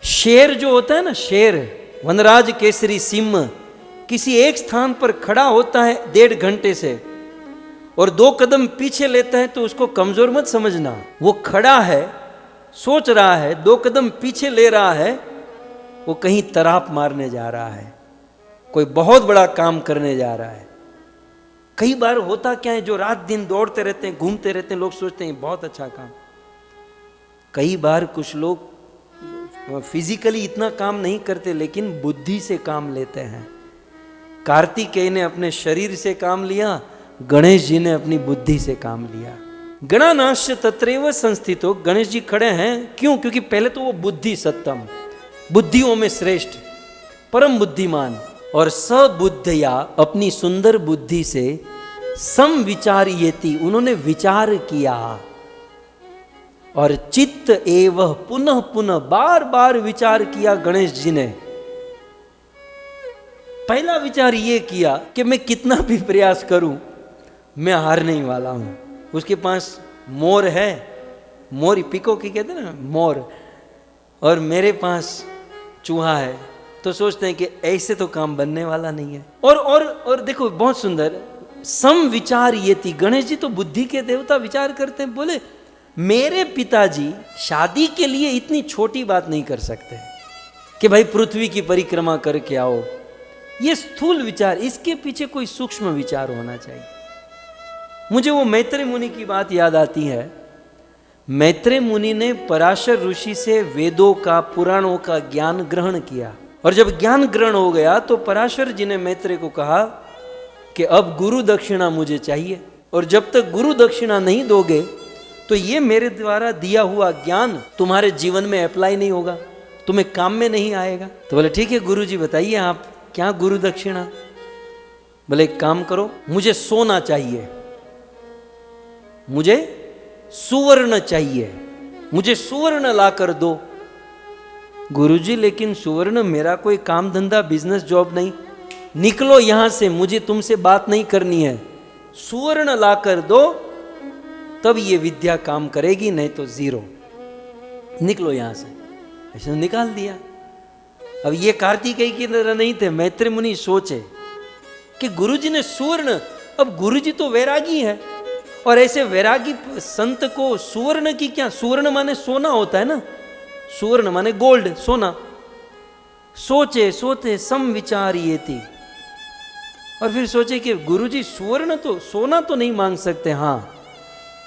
शेर जो होता है ना, शेर वनराज केसरी सिंह किसी एक स्थान पर खड़ा होता है 1.5 घंटे से और 2 कदम पीछे लेता है तो उसको कमजोर मत समझना। वो खड़ा है, सोच रहा है, 2 कदम पीछे ले रहा है, वो कहीं तराप मारने जा रहा है, कोई बहुत बड़ा काम करने जा रहा है। कई बार होता क्या है, जो रात दिन दौड़ते रहते हैं, घूमते रहते हैं, लोग सोचते हैं बहुत अच्छा काम। कई बार कुछ लोग फिजिकली इतना काम नहीं करते लेकिन बुद्धि से काम लेते हैं। कार्तिकेय ने अपने शरीर से काम लिया, गणेश जी ने अपनी बुद्धि से काम लिया। गणानाश्च तत्रैव संस्थितो, गणेश जी खड़े हैं क्यों? क्योंकि पहले तो वो बुद्धि सत्तम, बुद्धियों में श्रेष्ठ, परम बुद्धिमान, और सबुद्धया अपनी सुंदर बुद्धि से समविचार्येति, उन्होंने विचार किया। और चित्त एवं पुनः पुनः बार बार विचार किया गणेश जी ने। पहला विचार ये किया कि मैं कितना भी प्रयास करूं मैं हारने वाला हूं। उसके पास मोर है, मोर पिको की कहते हैं ना, मोर, और मेरे पास चूहा है, तो सोचते हैं कि ऐसे तो काम बनने वाला नहीं है। और देखो बहुत सुंदर, सम विचार ये थी। गणेश जी तो बुद्धि के देवता, विचार करते हैं। बोले मेरे पिताजी शादी के लिए इतनी छोटी बात नहीं कर सकते कि भाई पृथ्वी की परिक्रमा करके आओ। ये स्थूल विचार, इसके पीछे कोई सूक्ष्म विचार होना चाहिए। मुझे वो मैत्रेय मुनि की बात याद आती है। मैत्रेय मुनि ने पराशर ऋषि से वेदों का, पुराणों का ज्ञान ग्रहण किया, और जब ज्ञान ग्रहण हो गया तो पराशर जी ने मैत्रेय को कहा कि अब गुरु दक्षिणा मुझे चाहिए, और जब तक गुरु दक्षिणा नहीं दोगे तो ये मेरे द्वारा दिया हुआ ज्ञान तुम्हारे जीवन में अप्लाई नहीं होगा, तुम्हें काम में नहीं आएगा। तो बोले ठीक है गुरु जी बताइए आप क्या गुरु दक्षिणा। बोले एक काम करो, मुझे सोना चाहिए, मुझे सुवर्ण चाहिए, मुझे सुवर्ण ला कर दो। गुरुजी लेकिन सुवर्ण मेरा कोई काम धंधा बिजनेस जॉब नहीं, निकलो यहां से, मुझे तुमसे बात नहीं करनी है, सुवर्ण ला कर दो तब ये विद्या काम करेगी, नहीं तो जीरो, निकलो यहां से। ऐसे निकाल दिया। अब ये कार्तिकेय की तरह नहीं थे। मैत्रेय मुनि सोचे कि गुरुजी ने सुवर्ण, अब गुरुजी तो वैरागी है, और ऐसे वैरागी संत को सुवर्ण की क्या, सुवर्ण माने सोना होता है ना, सुवर्ण माने गोल्ड, सोना। सोचे सोते सम विचार्येति, और फिर सोचे कि गुरुजी सुवर्ण तो, सोना तो नहीं मांग सकते। हाँ,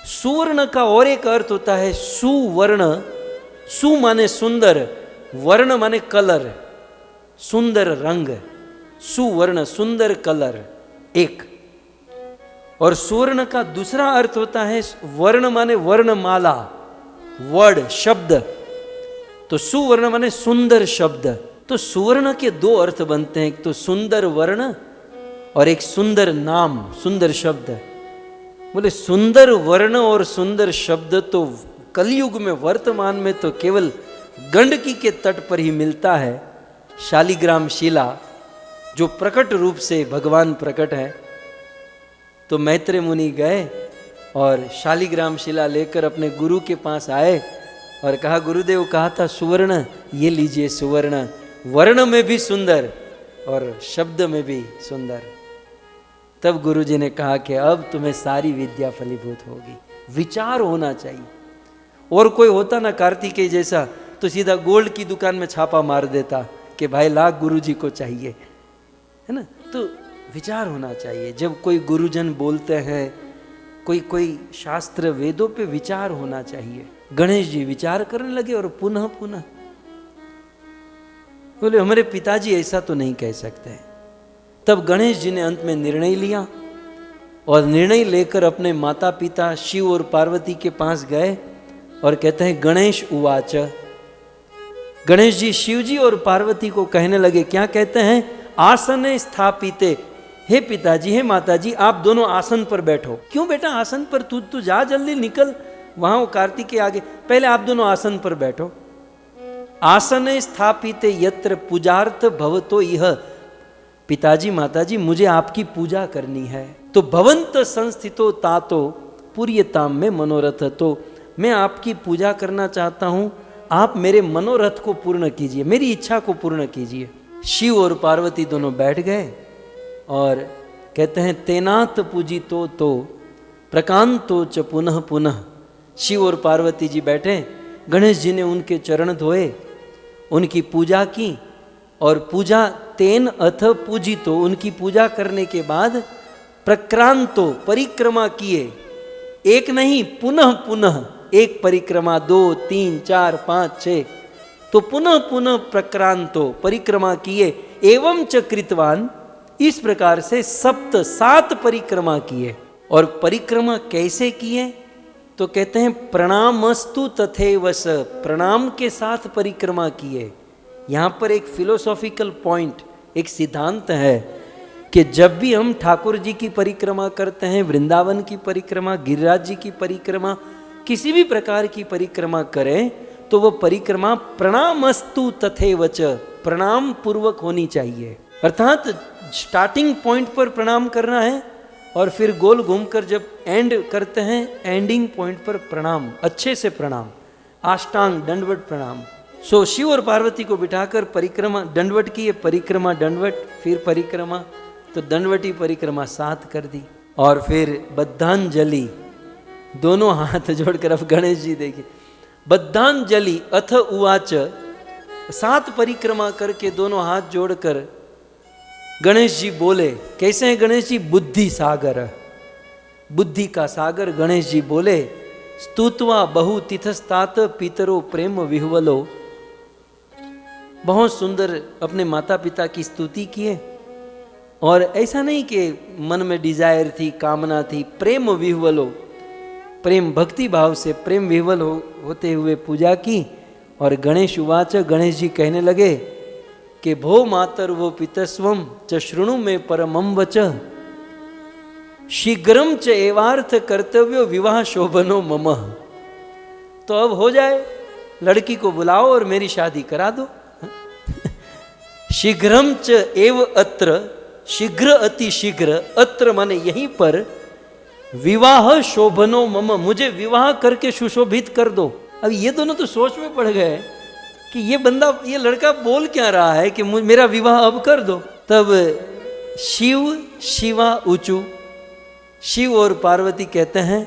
सुवर्ण का और एक अर्थ होता है सुवर्ण। सु माने सुंदर, वर्ण माने कलर, सुंदर रंग, सुवर्ण सुंदर कलर एक। और सुवर्ण का दूसरा अर्थ होता है वर्ण माने वर्णमाला, वर्ड, शब्द। तो सुवर्ण माने सुंदर शब्द। तो सुवर्ण के 2 अर्थ बनते हैं, एक तो सुंदर वर्ण और एक सुंदर नाम, सुंदर शब्द। बोले सुंदर वर्ण और सुंदर शब्द तो कलयुग में, वर्तमान में तो केवल गंडकी के तट पर ही मिलता है। शालिग्राम शिला जो प्रकट रूप से भगवान प्रकट है। तो मैत्रेय मुनि गए और शालिग्राम शिला लेकर अपने गुरु के पास आए और कहा गुरुदेव कहा था सुवर्ण, ये लीजिए सुवर्ण, वर्ण में भी सुंदर और शब्द में भी सुंदर। तब गुरुजी ने कहा कि अब तुम्हें सारी विद्या फलीभूत होगी। विचार होना चाहिए। और कोई होता ना कार्तिकेय जैसा तो सीधा गोल्ड की दुकान में छापा मार देता कि भाई लाख गुरुजी को चाहिए, है ना। तो विचार होना चाहिए। जब कोई गुरुजन बोलते हैं, कोई शास्त्र वेदों पे विचार होना चाहिए। गणेश जी विचार करने लगे और पुनः पुनः बोले हमारे पिताजी ऐसा तो नहीं कह सकते। तब गणेश जी ने अंत में निर्णय लिया और निर्णय लेकर अपने माता पिता शिव और पार्वती के पास गए और कहते हैं गणेश उवाच। गणेश जी शिव जी और पार्वती को कहने लगे, क्या कहते हैं, आसने स्थापिते, हे पिताजी हे माताजी आप दोनों आसन पर बैठो। क्यों बेटा आसन पर, तू जा जल्दी निकल, वहां वो कार्तिक के आगे, पहले आप दोनों आसन पर बैठो। आसने स्थापिते यत्र पूजार्थ भवतो यह, पिताजी माताजी मुझे आपकी पूजा करनी है। तो भवंत संस्थितो तातो पूर्यताम में मनोरथ, तो मैं आपकी पूजा करना चाहता हूं, आप मेरे मनोरथ को पूर्ण कीजिए, मेरी इच्छा को पूर्ण कीजिए। शिव और पार्वती दोनों बैठ गए और कहते हैं तेनात पूजितो तो प्रकांतो च पुनः पुनः। शिव और पार्वती जी बैठे, गणेश जी ने उनके चरण धोए, उनकी पूजा की और पूजा तेन अथ पूजितो, उनकी पूजा करने के बाद प्रक्रांतो परिक्रमा किए, एक नहीं पुनः पुनः, एक परिक्रमा 2 3 4 5 6, तो पुनः पुनः प्रक्रांतो परिक्रमा किए, एवं च कृतवान, इस प्रकार से 7 परिक्रमा किए। और परिक्रमा कैसे किए, तो कहते हैं प्रणामस्तु तथैवस, प्रणाम के साथ परिक्रमा किए। यहां पर एक फिलोसॉफिकल पॉइंट, एक सिद्धांत है कि जब भी हम ठाकुर जी की परिक्रमा करते हैं, वृंदावन की परिक्रमा, गिरिराज जी की परिक्रमा, किसी भी प्रकार की परिक्रमा करें तो वो परिक्रमा प्रणामस्तु तथैवच, प्रणाम पूर्वक होनी चाहिए। अर्थात स्टार्टिंग पॉइंट पर प्रणाम करना है और फिर गोल घूमकर जब एंड करते हैं, एंडिंग पॉइंट पर प्रणाम, अच्छे से प्रणाम, आष्टांग दंडवत प्रणाम। सो शिव और पार्वती को बिठाकर परिक्रमा दंडवत की, परिक्रमा दंडवत, फिर परिक्रमा, तो दंडवती परिक्रमा 7 कर दी। और फिर बद्धांजलि, दोनों हाथ जोड़कर, अब गणेश जी देखिए, बद्धांजलि अथ उवाच, 7 परिक्रमा करके दोनों हाथ जोड़कर गणेश जी बोले। कैसे हैं गणेश जी, बुद्धि सागर, बुद्धि का सागर गणेश जी बोले, स्तुत्वा बहु तिथस्तात पितरो प्रेम विह्वलो, बहुत सुंदर अपने माता पिता की स्तुति किए। और ऐसा नहीं कि मन में डिजायर थी, कामना थी, प्रेम विह्वलो, प्रेम भक्ति भाव से प्रेम विह्वल होते हुए पूजा की। और गणेश उवाच, गणेश जी कहने लगे कि भो मातर वो पितस्वम च शृणु में परमं वच, शीघ्रम च एवार्थ कर्तव्यो विवाह शोभनो मम। तो अब हो जाए, लड़की को बुलाओ और मेरी शादी करा दो। शीघ्रम च एव अत्र, शीघ्र अति शीघ्र, अत्र माने यहीं पर, विवाह शोभनो मम, मुझे विवाह करके सुशोभित कर दो। अब ये दोनों तो सोच में पड़ गए कि ये बंदा, ये लड़का बोल क्या रहा है कि मेरा विवाह अब कर दो। तब शिव शिवा ऊचू, शिव और पार्वती कहते हैं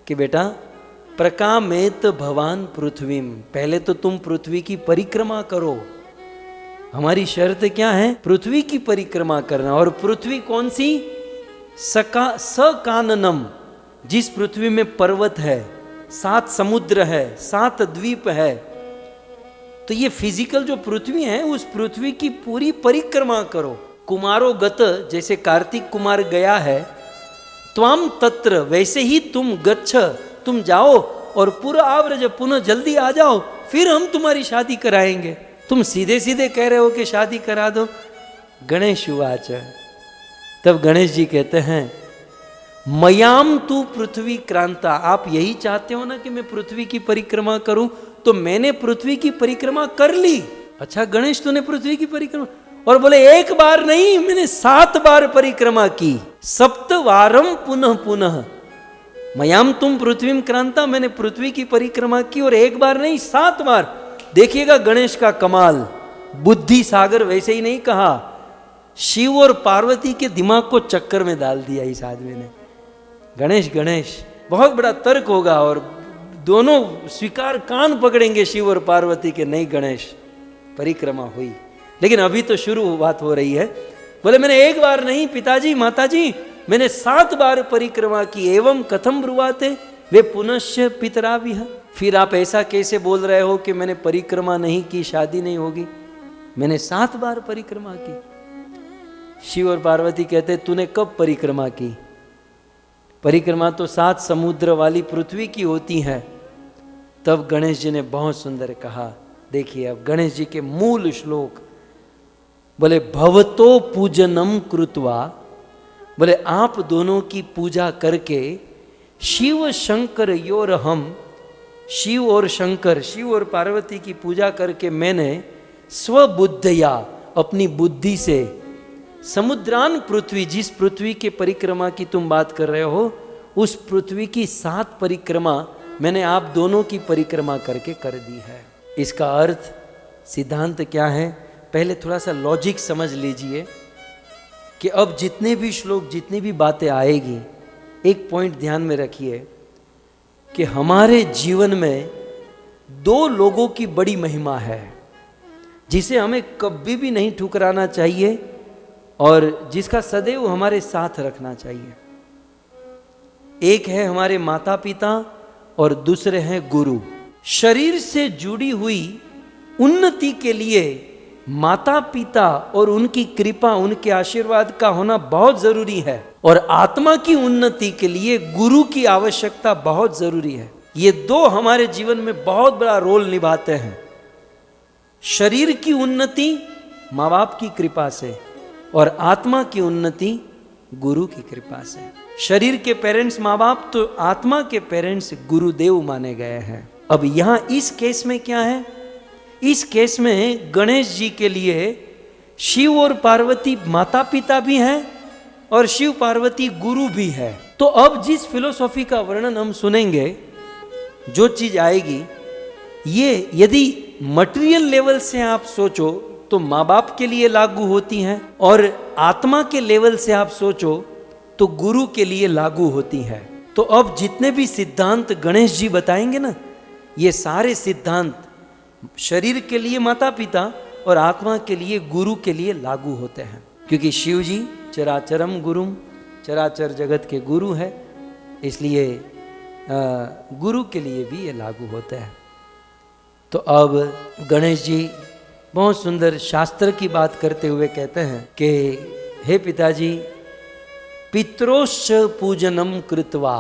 कि बेटा प्रकामेत भवान पृथ्वीम, पहले तो तुम पृथ्वी की परिक्रमा करो। हमारी शर्त क्या है, पृथ्वी की परिक्रमा करना। और पृथ्वी कौन सी, सकाननम, जिस पृथ्वी में पर्वत है, 7 समुद्र है, 7 द्वीप है, तो ये फिजिकल जो पृथ्वी है उस पृथ्वी की पूरी परिक्रमा करो। कुमारो गत, जैसे कार्तिक कुमार गया है, त्वाम तत्र, वैसे ही तुम गच्छ, तुम जाओ और पूरा आवरज, पुनः जल्दी आ जाओ, फिर हम तुम्हारी शादी कराएंगे। तुम सीधे सीधे कह रहे हो कि शादी करा दो। गणेश उवाच, तब गणेश जी कहते हैं मयाम तू पृथ्वी क्रांता, आप यही चाहते हो ना कि मैं पृथ्वी की परिक्रमा करूं, तो मैंने पृथ्वी की परिक्रमा कर ली। अच्छा गणेश तूने पृथ्वी की परिक्रमा, और बोले एक बार नहीं, मैंने 7 बार परिक्रमा की, 7 वारम पुनः पुनः, मयाम तुम पृथ्वी क्रांता, मैंने पृथ्वी की परिक्रमा की और एक बार नहीं 7 बार। देखिएगा गणेश का कमाल, बुद्धि सागर वैसे ही नहीं कहा, शिव और पार्वती के दिमाग को चक्कर में डाल दिया इस आदमी ने। गणेश गणेश बहुत बड़ा तर्क होगा और दोनों स्वीकार कान पकड़ेंगे शिव और पार्वती के, नहीं गणेश परिक्रमा हुई। लेकिन अभी तो शुरुआत हो रही है। बोले मैंने एक बार नहीं पिताजी माताजी, मैंने 7 बार परिक्रमा की। एवं कथम ब्रुवाते वे पुनश्च पितराविह। फिर आप ऐसा कैसे बोल रहे हो कि मैंने परिक्रमा नहीं की, शादी नहीं होगी? मैंने 7 बार परिक्रमा की। शिव और पार्वती कहते तूने कब परिक्रमा की? परिक्रमा तो 7 समुद्र वाली पृथ्वी की होती है। तब गणेश जी ने बहुत सुंदर कहा, देखिए अब गणेश जी के मूल श्लोक, बोले भवतो पूजनम कृत्वा, बोले आप दोनों की पूजा करके, शिव शंकर योर हम, शिव और शंकर, शिव और पार्वती की पूजा करके मैंने स्वबुद्धया, अपनी बुद्धि से, समुद्रान पृथ्वी, जिस पृथ्वी के परिक्रमा की तुम बात कर रहे हो, उस पृथ्वी की 7 परिक्रमा मैंने आप दोनों की परिक्रमा करके कर दी है। इसका अर्थ सिद्धांत क्या है? पहले थोड़ा सा लॉजिक समझ लीजिए कि अब जितने भी श्लोक, जितनी भी बातें आएगी, एक पॉइंट ध्यान में रखिए कि हमारे जीवन में 2 लोगों की बड़ी महिमा है जिसे हमें कभी भी नहीं ठुकराना चाहिए और जिसका सदैव हमारे साथ रखना चाहिए। एक है हमारे माता पिता और दूसरे हैं गुरु। शरीर से जुड़ी हुई उन्नति के लिए माता पिता और उनकी कृपा, उनके आशीर्वाद का होना बहुत जरूरी है, और आत्मा की उन्नति के लिए गुरु की आवश्यकता बहुत जरूरी है। ये 2 हमारे जीवन में बहुत बड़ा रोल निभाते हैं। शरीर की उन्नति माँ बाप की कृपा से और आत्मा की उन्नति गुरु की कृपा से। शरीर के पेरेंट्स माँ बाप, तो आत्मा के पेरेंट्स गुरुदेव माने गए हैं। अब यहां इस केस में क्या है? इस केस में गणेश जी के लिए शिव और पार्वती माता पिता भी हैं और शिव पार्वती गुरु भी है। तो अब जिस फिलोसॉफी का वर्णन हम सुनेंगे, जो चीज आएगी, ये यदि मटेरियल लेवल से आप सोचो तो माँ बाप के लिए लागू होती हैं, और आत्मा के लेवल से आप सोचो तो गुरु के लिए लागू होती है। तो अब जितने भी सिद्धांत गणेश जी बताएंगे ना, ये सारे सिद्धांत शरीर के लिए माता पिता और आत्मा के लिए गुरु के लिए लागू होते हैं, क्योंकि शिव जी चराचरम गुरुम, चराचर जगत के गुरु है, इसलिए गुरु के लिए भी ये लागू होता है। तो अब गणेश जी बहुत सुंदर शास्त्र की बात करते हुए कहते हैं कि हे पिताजी, पितरोश्च पूजनम कृत्वा।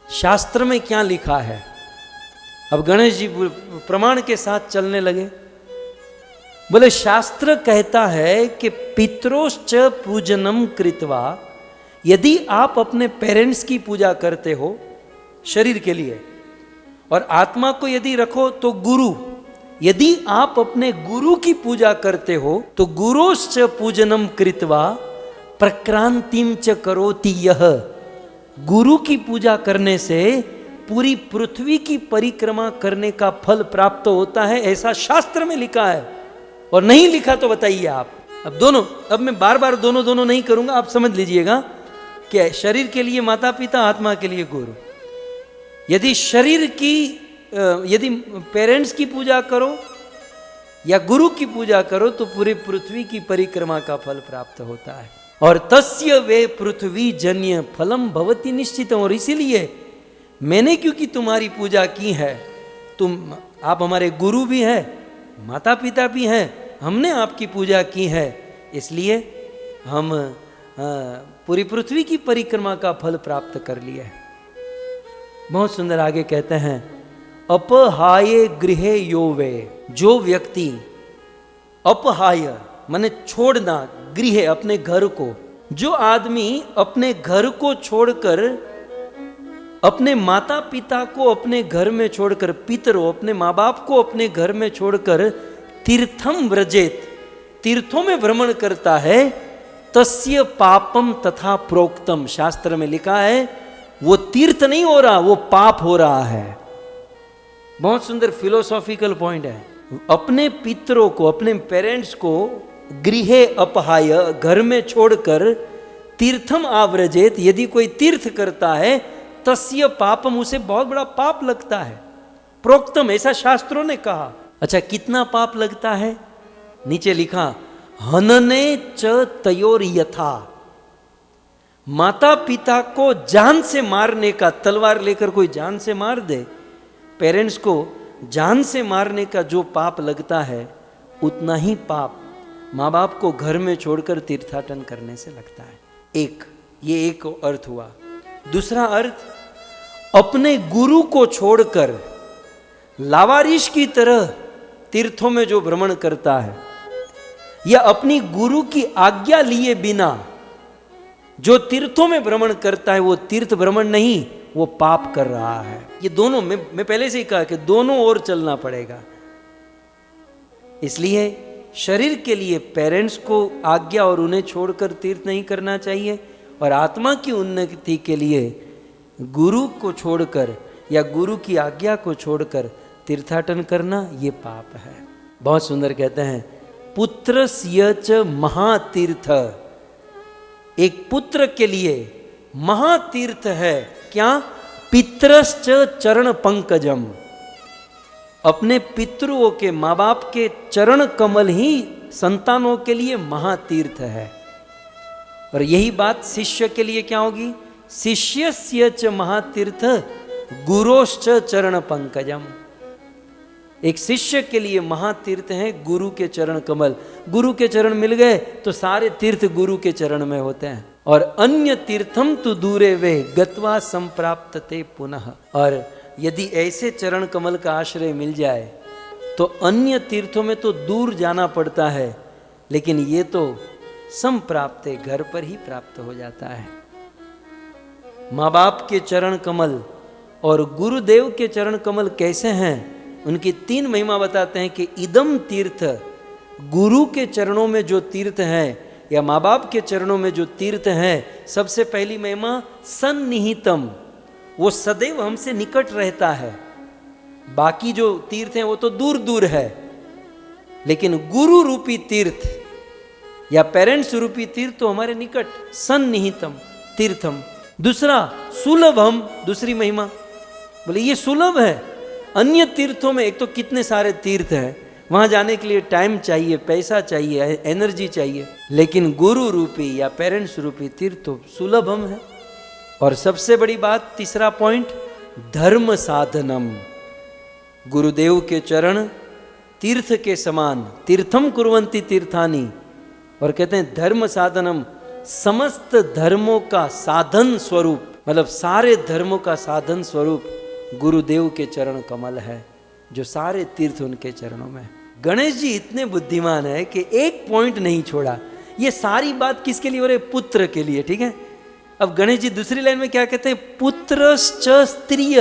शास्त्र में क्या लिखा है? अब गणेश जी प्रमाण के साथ चलने लगे। बोले शास्त्र कहता है कि पितरोश्च पूजनम कृत्वा, यदि आप अपने पेरेंट्स की पूजा करते हो शरीर के लिए, और आत्मा को यदि रखो तो गुरु, यदि आप अपने गुरु की पूजा करते हो तो गुरोश्च पूजनम कृत्वा प्रक्रांतिम च करोति यह। गुरु की पूजा करने से पूरी पृथ्वी की परिक्रमा करने का फल प्राप्त होता है, ऐसा शास्त्र में लिखा है। और नहीं लिखा तो बताइए आप। अब दोनों, अब मैं बार बार दोनों नहीं करूंगा, आप समझ लीजिएगा कि शरीर के लिए माता पिता, आत्मा के लिए गुरु। यदि शरीर की, यदि पेरेंट्स की पूजा करो या गुरु की पूजा करो तो पूरी पृथ्वी की परिक्रमा का फल प्राप्त होता है। और तस्य वे पृथ्वी जन्य फलम भवति निश्चित। और इसीलिए मैंने क्योंकि तुम्हारी पूजा की है, आप हमारे गुरु भी हैं, माता पिता भी हैं, हमने आपकी पूजा की है, इसलिए हम पूरी पृथ्वी की परिक्रमा का फल प्राप्त कर लिए। बहुत सुंदर आगे कहते हैं, अपहाये गृहे यो वे। जो व्यक्ति, अपहाय माने छोड़ना, गृह अपने घर को, जो आदमी अपने घर को छोड़कर, अपने माता पिता को अपने घर में छोड़कर, पितरों अपने माँ बाप को अपने घर में छोड़कर तीर्थम व्रजेत, तीर्थों में भ्रमण करता है, तस्य पापम तथा प्रोक्तम। शास्त्र में लिखा है वो तीर्थ नहीं हो रहा, वो पाप हो रहा है। बहुत सुंदर फिलोसॉफिकल पॉइंट है। अपने पितरों को, अपने पेरेंट्स को गृहे अपहाय, घर में छोड़कर, तीर्थम आव्रजेत, यदि कोई तीर्थ करता है तस्य पापम, उसे बहुत बड़ा पाप लगता है। प्रोक्तम, ऐसा शास्त्रों ने कहा। अच्छा, कितना पाप लगता है? नीचे लिखा, हनने च तयोर यथा, माता पिता को जान से मारने का, तलवार लेकर कोई जान से मार दे, पेरेंट्स को जान से मारने का जो पाप लगता है, उतना ही पाप माँ बाप को घर में छोड़कर तीर्थाटन करने से लगता है। ये एक अर्थ हुआ। दूसरा अर्थ, अपने गुरु को छोड़कर लावारिश की तरह तीर्थों में जो भ्रमण करता है, या अपनी गुरु की आज्ञा लिए बिना जो तीर्थों में भ्रमण करता है, वो तीर्थ भ्रमण नहीं, वो पाप कर रहा है। ये दोनों, मैं पहले से ही कहा कि दोनों ओर चलना पड़ेगा। इसलिए शरीर के लिए पेरेंट्स को आज्ञा और उन्हें छोड़कर तीर्थ नहीं करना चाहिए, और आत्मा की उन्नति के लिए गुरु को छोड़कर या गुरु की आज्ञा को छोड़कर तीर्थाटन करना ये पाप है। बहुत सुंदर कहते हैं, पुत्रस्य च महातीर्थ, एक पुत्र के लिए महातीर्थ है क्या? पितरश्च चरण पंकजम, अपने पितृओं के, माँ बाप के चरण कमल ही संतानों के लिए महातीर्थ है। और यही बात शिष्य के लिए क्या होगी? शिष्यस्य च महातीर्थ गुरोश्च चरण पंकजम, एक शिष्य के लिए महातीर्थ है गुरु के चरण कमल। गुरु के चरण मिल गए तो सारे तीर्थ गुरु के चरण में होते हैं। और अन्य तीर्थम तु दूरे वे गत्वा संप्राप्तते पुनः, और यदि ऐसे चरण कमल का आश्रय मिल जाए तो अन्य तीर्थों में तो दूर जाना पड़ता है, लेकिन ये तो संप्राप्ते, घर पर ही प्राप्त हो जाता है। माँ बाप के चरण कमल और गुरुदेव के चरण कमल कैसे हैं, उनकी 3 महिमा बताते हैं कि इदम तीर्थ, गुरु के चरणों में जो तीर्थ है या माँ बाप के चरणों में जो तीर्थ है, सबसे पहली महिमा सन्निहितम, वो सदैव हमसे निकट रहता है। बाकी जो तीर्थ हैं वो तो दूर दूर है, लेकिन गुरु रूपी तीर्थ या पेरेंट्स रूपी तीर्थ तो हमारे निकट, सन्निहितम तीर्थम। दूसरा सुलभम, दूसरी महिमा, बोले ये सुलभ है। अन्य तीर्थों में एक तो कितने सारे तीर्थ हैं, वहां जाने के लिए टाइम चाहिए, पैसा चाहिए, एनर्जी चाहिए, लेकिन गुरु रूपी या पेरेंट्स रूपी तीर्थ तो सुलभम है। और सबसे बड़ी बात, तीसरा पॉइंट, धर्म साधनम, गुरुदेव के चरण तीर्थ के समान, तीर्थम कुर्वन्ति तीर्थानि, और कहते हैं धर्म साधनम, समस्त धर्मों का साधन स्वरूप, मतलब सारे धर्मों का साधन स्वरूप गुरुदेव के चरण कमल है, जो सारे तीर्थ उनके चरणों में। गणेश जी इतने बुद्धिमान है कि एक पॉइंट नहीं छोड़ा। ये सारी बात किसके लिए हो रही है? पुत्र के लिए, ठीक है। अब गणेश जी दूसरी लाइन में क्या कहते हैं? पुत्रश्च स्त्रिय,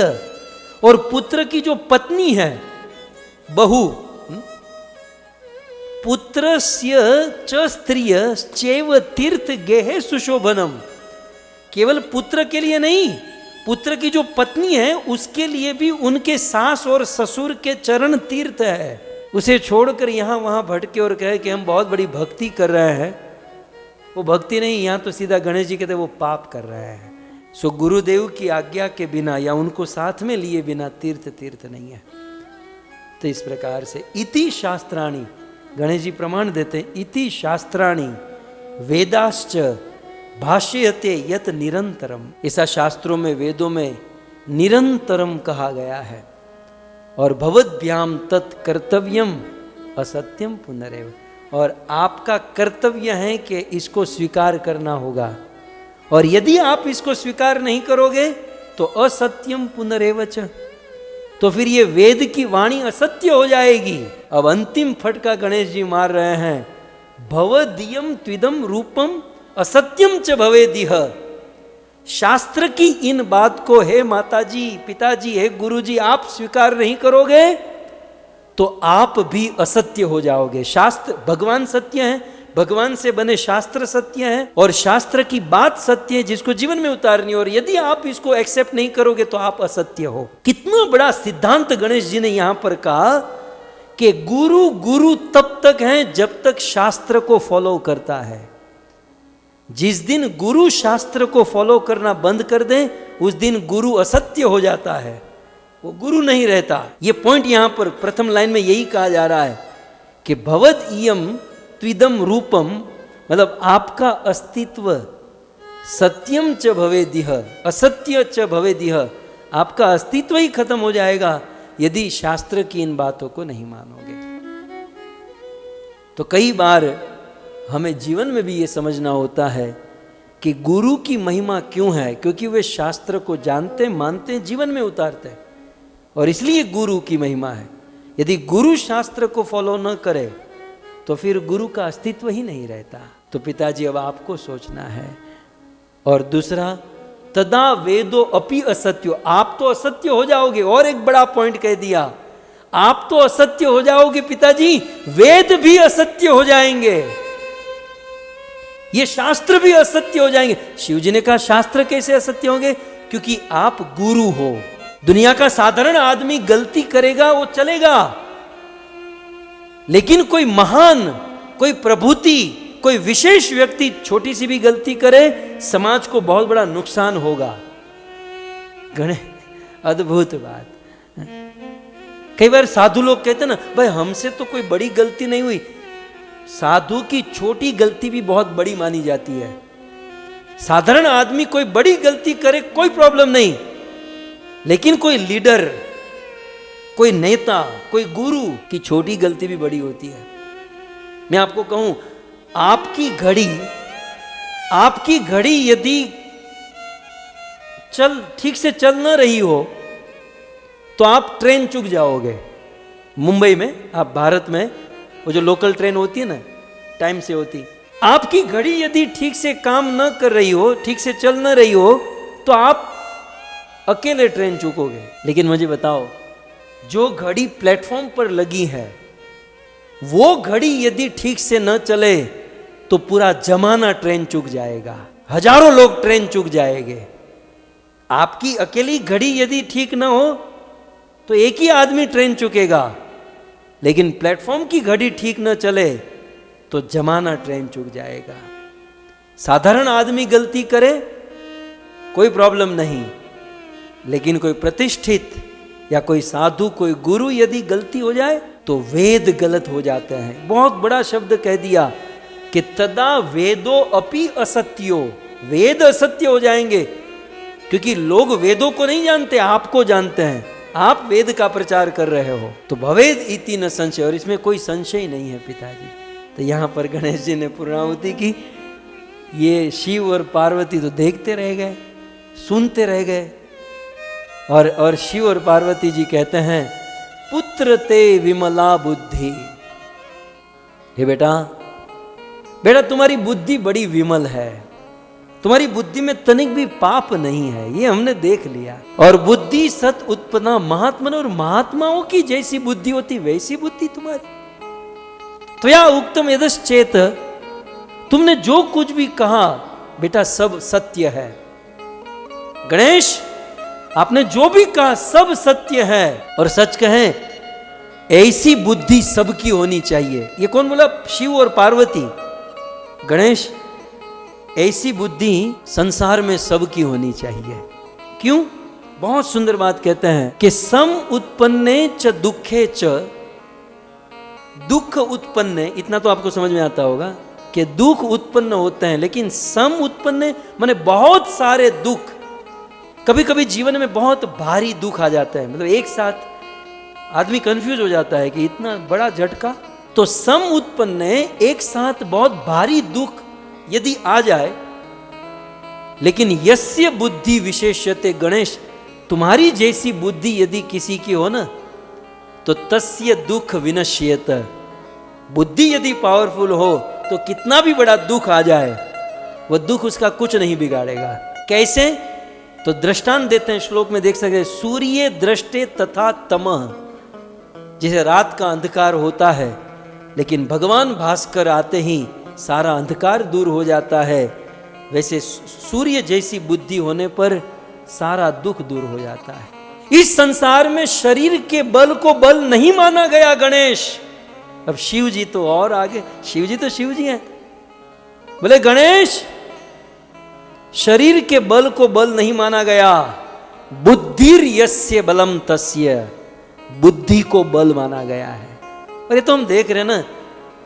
और पुत्र की जो पत्नी है, बहू, पुत्रस्य च स्त्रिय चैव तीर्थ गेहे सुशोभनम, केवल पुत्र के लिए नहीं, पुत्र की जो पत्नी है उसके लिए भी उनके सास और ससुर के चरण तीर्थ है। उसे छोड़कर यहाँ वहाँ भटके और कहे कि हम बहुत बड़ी भक्ति कर रहे हैं, वो भक्ति नहीं, यहाँ तो सीधा गणेश जी कहते वो पाप कर रहे हैं। सो गुरुदेव की आज्ञा के बिना या उनको साथ में लिए बिना तीर्थ तीर्थ नहीं है। तो इस प्रकार से इति शास्त्राणि, गणेश जी प्रमाण देते हैं, इति शास्त्राणि वेदाश्च भाष्यते यत निरंतरम, ऐसा शास्त्रों में, वेदों में निरंतरम कहा गया है। और भवद्भ्याम तत्कर्तव्यम असत्यम पुनरेव, और आपका कर्तव्य है कि इसको स्वीकार करना होगा, और यदि आप इसको स्वीकार नहीं करोगे तो असत्यम पुनरेवच, तो फिर ये वेद की वाणी असत्य हो जाएगी। अब अंतिम फटका गणेश जी मार रहे हैं, भवदीयम त्विदम रूपम असत्यम च भवेदिह, शास्त्र की इन बात को हे माताजी, पिताजी, हे गुरुजी आप स्वीकार नहीं करोगे तो आप भी असत्य हो जाओगे। शास्त्र, भगवान सत्य है, भगवान से बने शास्त्र सत्य है, और शास्त्र की बात सत्य है जिसको जीवन में उतारनी, और यदि आप इसको एक्सेप्ट नहीं करोगे तो आप असत्य हो। कितना बड़ा सिद्धांत गणेश जी ने यहां पर कहा कि गुरु गुरु तब तक है जब तक शास्त्र को फॉलो करता है। जिस दिन गुरु शास्त्र को फॉलो करना बंद कर दें, उस दिन गुरु असत्य हो जाता है, वो गुरु नहीं रहता। ये पॉइंट यहां पर प्रथम लाइन में यही कहा जा रहा है कि भवद इयम त्विदम रूपम, मतलब आपका अस्तित्व सत्यम च भवेदिह असत्य च भवेदिह, आपका अस्तित्व ही खत्म हो जाएगा यदि शास्त्र की इन बातों को नहीं मानोगे। तो कई बार हमें जीवन में भी ये समझना होता है कि गुरु की महिमा क्यों है, क्योंकि वे शास्त्र को जानते, मानते, जीवन में उतारते हैं, और इसलिए गुरु की महिमा है। यदि गुरु शास्त्र को फॉलो न करे तो फिर गुरु का अस्तित्व ही नहीं रहता। तो पिताजी अब आपको सोचना है। और दूसरा, तदा वेदो अपि असत्यो, आप तो असत्य हो जाओगे। और एक बड़ा पॉइंट कह दिया, आप तो असत्य हो जाओगे पिताजी, वेद भी असत्य हो जाएंगे, ये शास्त्र भी असत्य हो जाएंगे। शिव जी ने कहा शास्त्र कैसे असत्य होंगे, क्योंकि आप गुरु हो। दुनिया का साधारण आदमी गलती करेगा वो चलेगा, लेकिन कोई महान, कोई प्रभुति, कोई विशेष व्यक्ति छोटी सी भी गलती करे, समाज को बहुत बड़ा नुकसान होगा। गणे अद्भुत बात। कई बार साधु लोग कहते ना, भाई हमसे तो कोई बड़ी गलती नहीं हुई। साधु की छोटी गलती भी बहुत बड़ी मानी जाती है। साधारण आदमी कोई बड़ी गलती करे कोई प्रॉब्लम नहीं, लेकिन कोई लीडर, कोई नेता, कोई गुरु की छोटी गलती भी बड़ी होती है। मैं आपको कहूं, आपकी घड़ी यदि ठीक से चल ना रही हो तो आप ट्रेन चूक जाओगे। मुंबई में, आप भारत में वो जो लोकल ट्रेन होती है ना, टाइम से होती, आपकी घड़ी यदि ठीक से काम न कर रही हो, ठीक से चल न रही हो, तो आप अकेले ट्रेन चूकोगे। लेकिन मुझे बताओ, जो घड़ी प्लेटफॉर्म पर लगी है, वो घड़ी यदि ठीक से न चले तो पूरा जमाना ट्रेन चूक जाएगा, हजारों लोग ट्रेन चूक जाएंगे। आपकी अकेली घड़ी यदि ठीक ना हो तो एक ही आदमी ट्रेन चुकेगा, लेकिन प्लेटफॉर्म की घड़ी ठीक न चले तो जमाना ट्रेन चूक जाएगा। साधारण आदमी गलती करे कोई प्रॉब्लम नहीं, लेकिन कोई प्रतिष्ठित या कोई साधु, कोई गुरु यदि गलती हो जाए तो वेद गलत हो जाते हैं। बहुत बड़ा शब्द कह दिया कि तदा वेदो अपि असत्यो, वेद असत्य हो जाएंगे, क्योंकि लोग वेदों को नहीं जानते, आपको जानते हैं। आप वेद का प्रचार कर रहे हो, तो भवेद इति न संशय, और इसमें कोई संशय नहीं है पिताजी। तो यहां पर गणेश जी ने पूर्णाहुति की। ये शिव और पार्वती तो देखते रह गए, सुनते रह गए, और शिव और पार्वती जी कहते हैं, पुत्र ते विमला बुद्धि। हे बेटा, तुम्हारी बुद्धि बड़ी विमल है, तुम्हारी बुद्धि में तनिक भी पाप नहीं है, ये हमने देख लिया। और बुद्धि सत उत्पन्ना महात्मन, और महात्माओं की जैसी बुद्धि होती वैसी बुद्धि तुम्हारी। तो या उक्तम यदश्चेत, तुमने जो कुछ भी कहा बेटा सब सत्य है। गणेश, आपने जो भी कहा सब सत्य है, और सच कहें ऐसी बुद्धि सबकी होनी चाहिए। ये कौन बोला? शिव और पार्वती। गणेश, ऐसी बुद्धि संसार में सबकी होनी चाहिए। क्यों? बहुत सुंदर बात कहते हैं कि सम उत्पन्ने च दुखे च, दुख उत्पन्न, इतना तो आपको समझ में आता होगा कि दुख उत्पन्न होते हैं, लेकिन सम उत्पन्न माने बहुत सारे दुख। कभी कभी जीवन में बहुत भारी दुख आ जाता है, मतलब एक साथ आदमी कंफ्यूज हो जाता है कि इतना बड़ा झटका। तो सम उत्पन्न, एक साथ बहुत भारी दुख यदि आ जाए, लेकिन यस्य बुद्धि विशेष्यते, गणेश तुम्हारी जैसी बुद्धि यदि किसी की हो ना, तो तस्य दुख विनश्येत। बुद्धि यदि पावरफुल हो तो कितना भी बड़ा दुख आ जाए, वह दुख उसका कुछ नहीं बिगाड़ेगा। कैसे? तो दृष्टांत देते हैं, श्लोक में देख सकते हैं, सूर्य दृष्टे तथा तमः, जैसे रात का अंधकार होता है, लेकिन भगवान भास्कर आते ही सारा अंधकार दूर हो जाता है, वैसे सूर्य जैसी बुद्धि होने पर सारा दुख दूर हो जाता है। इस संसार में शरीर के बल को बल नहीं माना गया गणेश। अब शिव जी तो और आगे, शिव जी तो शिव जी हैं। बोले गणेश, शरीर के बल को बल नहीं माना गया, बुद्धिर यस्य बलम तस्य, बुद्धि को बल माना गया है। और ये तो हम देख रहे हैं ना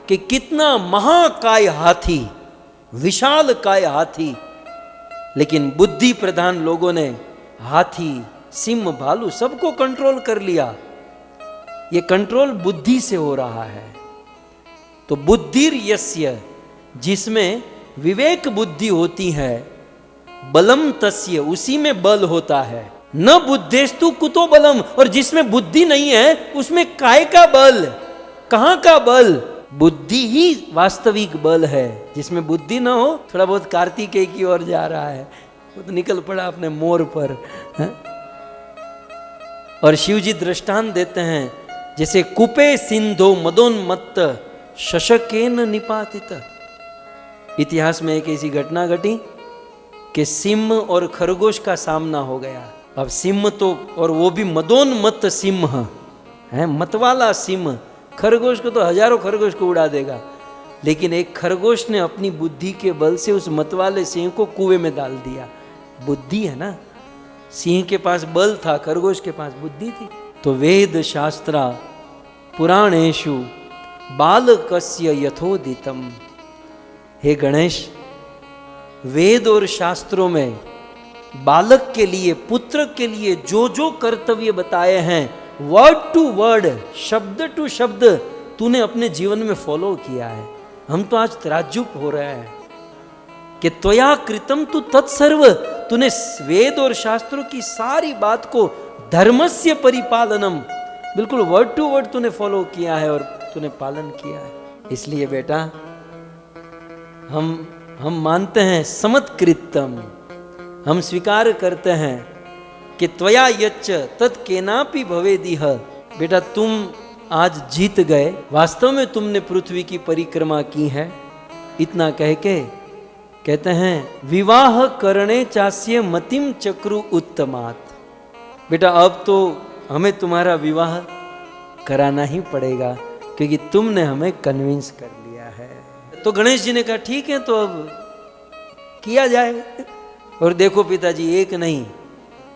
कि कितना महाकाय हाथी, विशाल काय हाथी, लेकिन बुद्धि प्रधान लोगों ने हाथी, सिंह, भालू सबको कंट्रोल कर लिया। ये कंट्रोल बुद्धि से हो रहा है। तो बुद्धिर यस्य, जिसमें विवेक बुद्धि होती है, बलम तस्य, उसी में बल होता है। न बुद्धेस्तु कुतो बलम, और जिसमें बुद्धि नहीं है उसमें काय का बल, कहां का बल? बुद्धि ही वास्तविक बल है। जिसमें बुद्धि ना हो, थोड़ा बहुत कार्तिकेय की ओर जा रहा है, वो तो निकल पड़ा अपने मोर पर है? और शिव जी दृष्टांत देते हैं, जैसे कुपे सिंधो मदोन्मत्त शशकेन निपातित। इतिहास में एक ऐसी घटना घटी कि सिंह और खरगोश का सामना हो गया। अब सिंह तो, और वो भी मदोन्मत्त सिंह है, मतवाला सिंह, खरगोश को तो हजारों खरगोश को उड़ा देगा, लेकिन एक खरगोश ने अपनी बुद्धि के बल से उस मतवाले सिंह को कुएं में डाल दिया। बुद्धि है ना, सिंह के पास बल था, खरगोश के पास बुद्धि थी। तो वेद शास्त्रा पुराणेषु बालकस्य यथोदितम। हे गणेश, वेद और शास्त्रों में बालक के लिए, पुत्र के लिए जो जो कर्तव्य बताए हैं, वर्ड टू वर्ड, शब्द टू शब्द तूने अपने जीवन में फॉलो किया है। हम तो आज ताज्जुब हो रहे हैं कि त्वया कृतम तु तत्सर्व, तूने वेद और शास्त्रों की सारी बात को धर्मस्य परिपालनम, बिल्कुल वर्ड टू वर्ड तूने फॉलो किया है और तूने पालन किया है। इसलिए बेटा हम मानते हैं समत्कृतम, हम स्वीकार करते हैं कि त्वया यच्च तत्केनापि भवेदिह। बेटा तुम आज जीत गए, वास्तव में तुमने पृथ्वी की परिक्रमा की है। इतना कह के कहते हैं विवाह करणे चास्य मतिम चक्रु उत्तमात्। बेटा अब तो हमें तुम्हारा विवाह कराना ही पड़ेगा, क्योंकि तुमने हमें कन्विंस कर लिया है। तो गणेश जी ने कहा ठीक है, तो अब किया जाए। और देखो पिताजी, एक नहीं,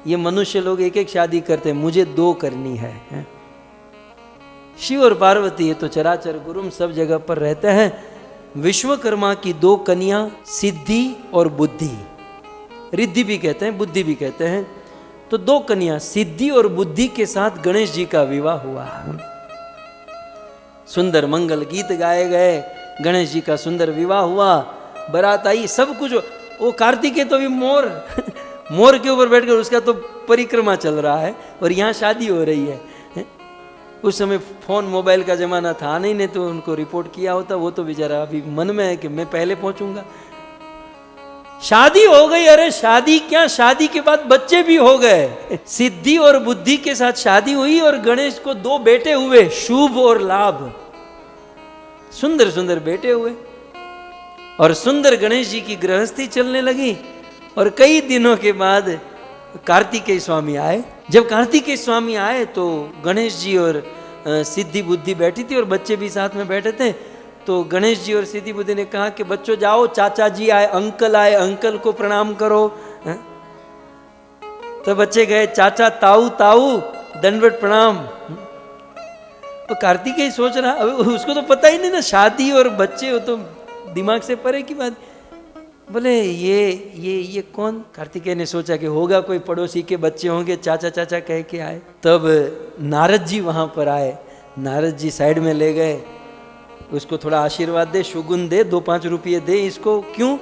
ये मनुष्य लोग एक एक शादी करते हैं, मुझे 2 करनी है। शिव और पार्वती ये तो चराचर गुरुम सब जगह पर रहते हैं। विश्वकर्मा की 2 कन्या सिद्धि और बुद्धि, रिद्धि भी कहते हैं, बुद्धि भी कहते हैं। तो 2 कन्या सिद्धि और बुद्धि के साथ गणेश जी का विवाह हुआ। सुंदर मंगल गीत गाए गए, गणेश जी का सुंदर विवाह हुआ, बारात आई, सब कुछ। वो कार्तिकेय तो भी मोर मोर के ऊपर बैठकर उसका तो परिक्रमा चल रहा है, और यहाँ शादी हो रही है। उस समय फोन मोबाइल का जमाना था नहीं तो उनको रिपोर्ट किया होता। वो तो बेचारा अभी मन में है कि मैं पहले पहुंचूंगा। शादी हो गई, अरे शादी क्या, शादी के बाद बच्चे भी हो गए। सिद्धि और बुद्धि के साथ शादी हुई और गणेश को 2 बेटे हुए, शुभ और लाभ। सुंदर सुंदर बेटे हुए और सुंदर गणेश जी की गृहस्थी चलने लगी। और कई दिनों के बाद कार्तिकेय स्वामी आए। जब कार्तिकेय स्वामी आए तो गणेश जी और सिद्धि बुद्धि बैठी थी और बच्चे भी साथ में बैठे थे। तो गणेश जी और सिद्धि बुद्धि ने कहा कि बच्चों जाओ, चाचा जी आए, अंकल को प्रणाम करो। तो बच्चे गए, चाचा ताऊ ताऊ दंडवत प्रणाम। तो कार्तिकेय सोच रहा, उसको तो पता ही नहीं ना, शादी और बच्चे हो तो दिमाग से परे की बात। बोले ये कौन? कार्तिकेय ने सोचा कि होगा कोई पड़ोसी के बच्चे होंगे, चाचा चाचा कह के आए। तब नारद जी वहां पर आए। नारद जी साइड में ले गए, उसको थोड़ा आशीर्वाद दे, शुगुन दे, 2-5 रुपये दे इसको। क्यों?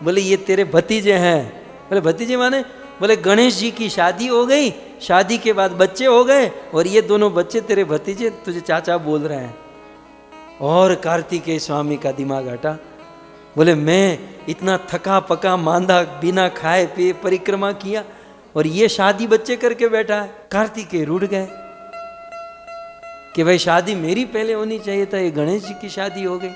बोले ये तेरे भतीजे हैं। बोले भतीजे माने? बोले गणेश जी की शादी हो गई, शादी के बाद बच्चे हो गए और ये दोनों बच्चे तेरे भतीजे, तुझे चाचा बोल रहे हैं। और कार्तिकेय स्वामी का दिमाग हटा। बोले मैं इतना थका पका मांदा बिना खाए पिए परिक्रमा किया और ये शादी बच्चे करके बैठा है। कार्तिकेय रूठ गए कि भाई शादी मेरी पहले होनी चाहिए था, ये गणेश जी की शादी हो गई।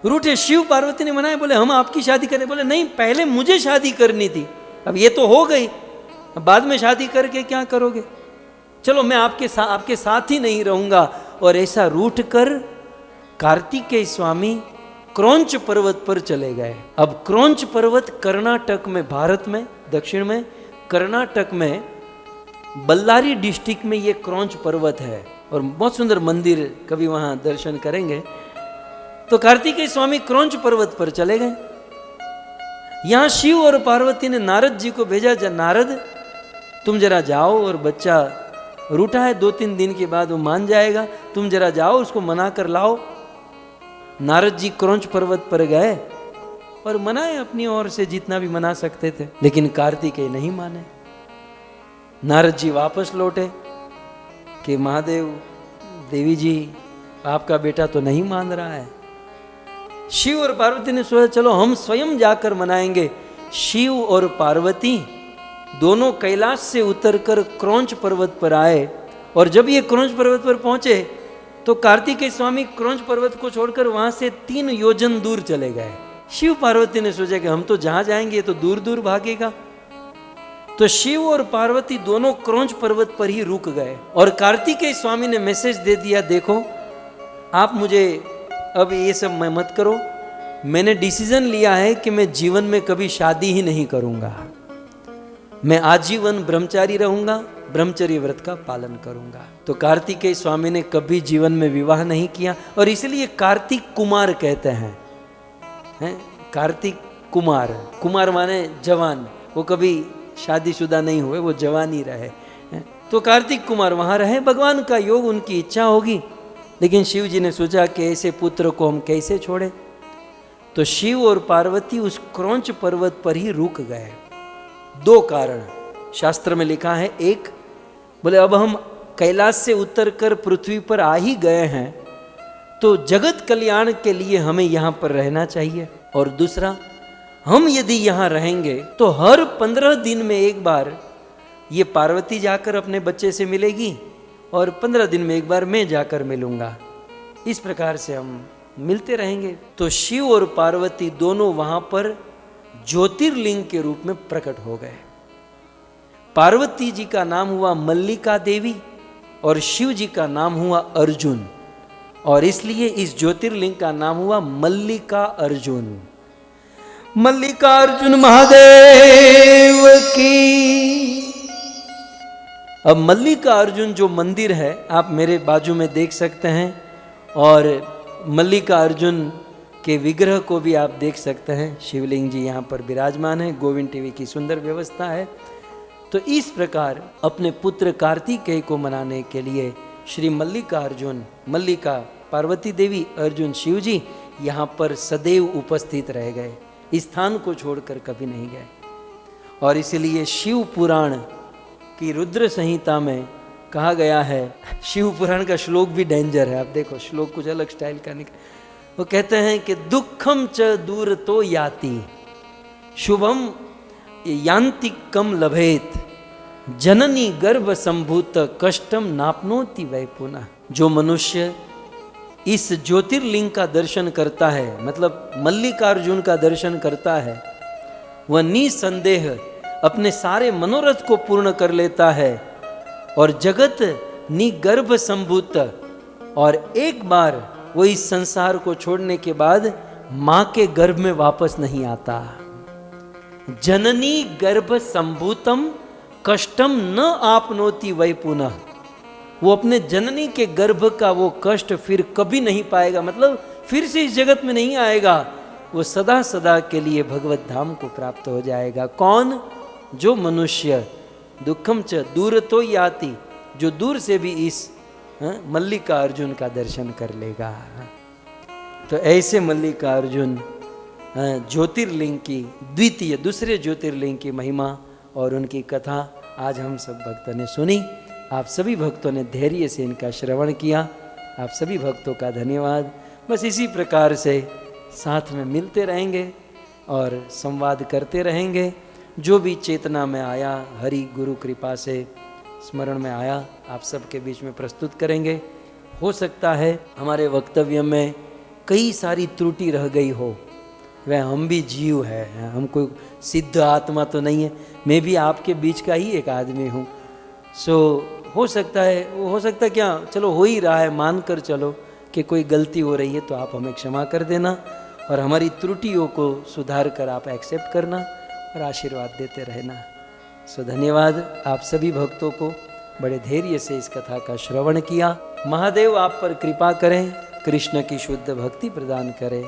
रूठे। शिव पार्वती ने मनाया, बोले हम आपकी शादी करें। बोले नहीं, पहले मुझे शादी करनी थी, अब ये तो हो गई, अब बाद में शादी करके क्या करोगे? चलो मैं आपके साथ ही नहीं रहूंगा। और ऐसा रूठ कर कार्तिकेय स्वामी क्रौंच पर्वत पर चले गए। अब क्रौंच पर्वत कर्नाटक में, भारत में दक्षिण में कर्नाटक में बल्लारी डिस्ट्रिक्ट में ये क्रौंच पर्वत है और बहुत सुंदर मंदिर, कभी वहां दर्शन करेंगे। तो कार्तिकेय स्वामी क्रौंच पर्वत पर चले गए। यहां शिव और पार्वती ने नारद जी को भेजा, नारद तुम जरा जाओ, और बच्चा रूठा है, 2-3 दिन के बाद वो मान जाएगा, तुम जरा जाओ उसको मना कर लाओ। नारद जी क्रौंच पर्वत पर गए और मनाए अपनी ओर से जितना भी मना सकते थे, लेकिन कार्तिकेय नहीं माने। नारद जी वापस लौटे कि महादेव, देवी जी, आपका बेटा तो नहीं मान रहा है। शिव और पार्वती ने सोचा चलो हम स्वयं जाकर मनाएंगे। शिव और पार्वती दोनों कैलाश से उतरकर क्रौंच पर्वत पर आए, और जब ये क्रौंच पर्वत पर पहुंचे तो कार्तिकेय स्वामी क्रौंच पर्वत को छोड़कर वहां से 3 योजन दूर चले गए। शिव पार्वती ने सोचा कि हम तो जहां जाएंगे तो दूर दूर भागेगा, तो शिव और पार्वती दोनों क्रौंच पर्वत पर ही रुक गए। और कार्तिकेय स्वामी ने मैसेज दे दिया, देखो आप मुझे अब ये सब मैं मत करो, मैंने डिसीजन लिया है कि मैं जीवन में कभी शादी ही नहीं करूंगा, मैं आजीवन ब्रह्मचारी रहूंगा, ब्रह्मचर्य व्रत का पालन करूंगा। तो कार्तिकेय स्वामी ने कभी जीवन में विवाह नहीं किया, और इसलिए कार्तिक कुमार कहते हैं कार्तिक कुमार, कुमार माने जवान, वो कभी शादीशुदा नहीं हुए, वो जवान ही रहे। तो कार्तिक कुमार वहां रहे, भगवान का योग, उनकी इच्छा होगी। लेकिन शिव जी ने सोचा कि ऐसे पुत्र को हम कैसे छोड़े, तो शिव और पार्वती उस क्रौंच पर्वत पर ही रुक गए। 2 कारण शास्त्र में लिखा है। एक, बोले अब हम कैलाश से उतरकर पृथ्वी पर आ ही गए हैं तो जगत कल्याण के लिए हमें यहाँ पर रहना चाहिए, और दूसरा, हम यदि यहाँ रहेंगे तो हर 15 दिन में एक बार ये पार्वती जाकर अपने बच्चे से मिलेगी और 15 दिन में एक बार मैं जाकर मिलूंगा, इस प्रकार से हम मिलते रहेंगे। तो शिव और पार्वती दोनों वहां पर ज्योतिर्लिंग के रूप में प्रकट हो गए। पार्वती जी का नाम हुआ मल्लिका देवी और शिव जी का नाम हुआ अर्जुन, और इसलिए इस ज्योतिर्लिंग का नाम हुआ मल्लिका अर्जुन। मल्लिकार्जुन महादेव की। अब मल्लिकार्जुन जो मंदिर है आप मेरे बाजू में देख सकते हैं, और मल्लिकार्जुन के विग्रह को भी आप देख सकते हैं। शिवलिंग जी यहाँ पर विराजमान है, गोविंद टीवी की सुंदर व्यवस्था है। तो इस प्रकार अपने पुत्र कार्तिकेय को मनाने के लिए श्री मल्लिकार्जुन, मल्लिका पार्वती देवी, अर्जुन शिव जी यहाँ पर सदैव उपस्थित रह गए, इस स्थान को छोड़कर कभी नहीं गए। और इसलिए शिव पुराण की रुद्र संहिता में कहा गया है, शिव पुराण का श्लोक भी डेंजर है, आप देखो श्लोक कुछ अलग स्टाइल का निकल, वो कहते हैं कि दुखम च दूर तो याति शुभम यांति कम लभेत जननी गर्भ संभूत कष्टम नापनोति वै पुनः। जो मनुष्य इस ज्योतिर्लिंग का दर्शन करता है, मतलब मल्लिकार्जुन का दर्शन करता है, वह निसंदेह अपने सारे मनोरथ को पूर्ण कर लेता है और जगत निगर्भ संभूत, और एक बार वो इस संसार को छोड़ने के बाद मां के गर्भ में वापस नहीं आता। जननी गर्भ संभूतम कष्टम न आपनोति वै पुनः। वो अपने जननी के गर्भ का वो कष्ट फिर कभी नहीं पाएगा, मतलब फिर से इस जगत में नहीं आएगा, वो सदा सदा के लिए भगवत धाम को प्राप्त हो जाएगा। कौन? जो मनुष्य दुखम च दूर तो याति, जो दूर से भी इस मल्लिकार्जुन का दर्शन कर लेगा। तो ऐसे मल्लिकार्जुन ज्योतिर्लिंग की द्वितीय, दूसरे ज्योतिर्लिंग की महिमा और उनकी कथा आज हम सब भक्तों ने सुनी। आप सभी भक्तों ने धैर्य से इनका श्रवण किया, आप सभी भक्तों का धन्यवाद। बस इसी प्रकार से साथ में मिलते रहेंगे और संवाद करते रहेंगे। जो भी चेतना में आया, हरि गुरु कृपा से स्मरण में आया, आप सबके बीच में प्रस्तुत करेंगे। हो सकता है हमारे वक्तव्य में कई सारी त्रुटि रह गई हो, वह हम भी जीव है, हम कोई सिद्ध आत्मा तो नहीं है, मैं भी आपके बीच का ही एक आदमी हूँ। सो हो सकता है क्या, चलो हो ही रहा है, मान कर चलो कि कोई गलती हो रही है, तो आप हमें क्षमा कर देना। और हमारी त्रुटियों को सुधार कर आप एक्सेप्ट करना और आशीर्वाद देते रहना। सो धन्यवाद आप सभी भक्तों को, बड़े धैर्य से इस कथा का श्रवण किया। महादेव आप पर कृपा करें, कृष्ण की शुद्ध भक्ति प्रदान करें।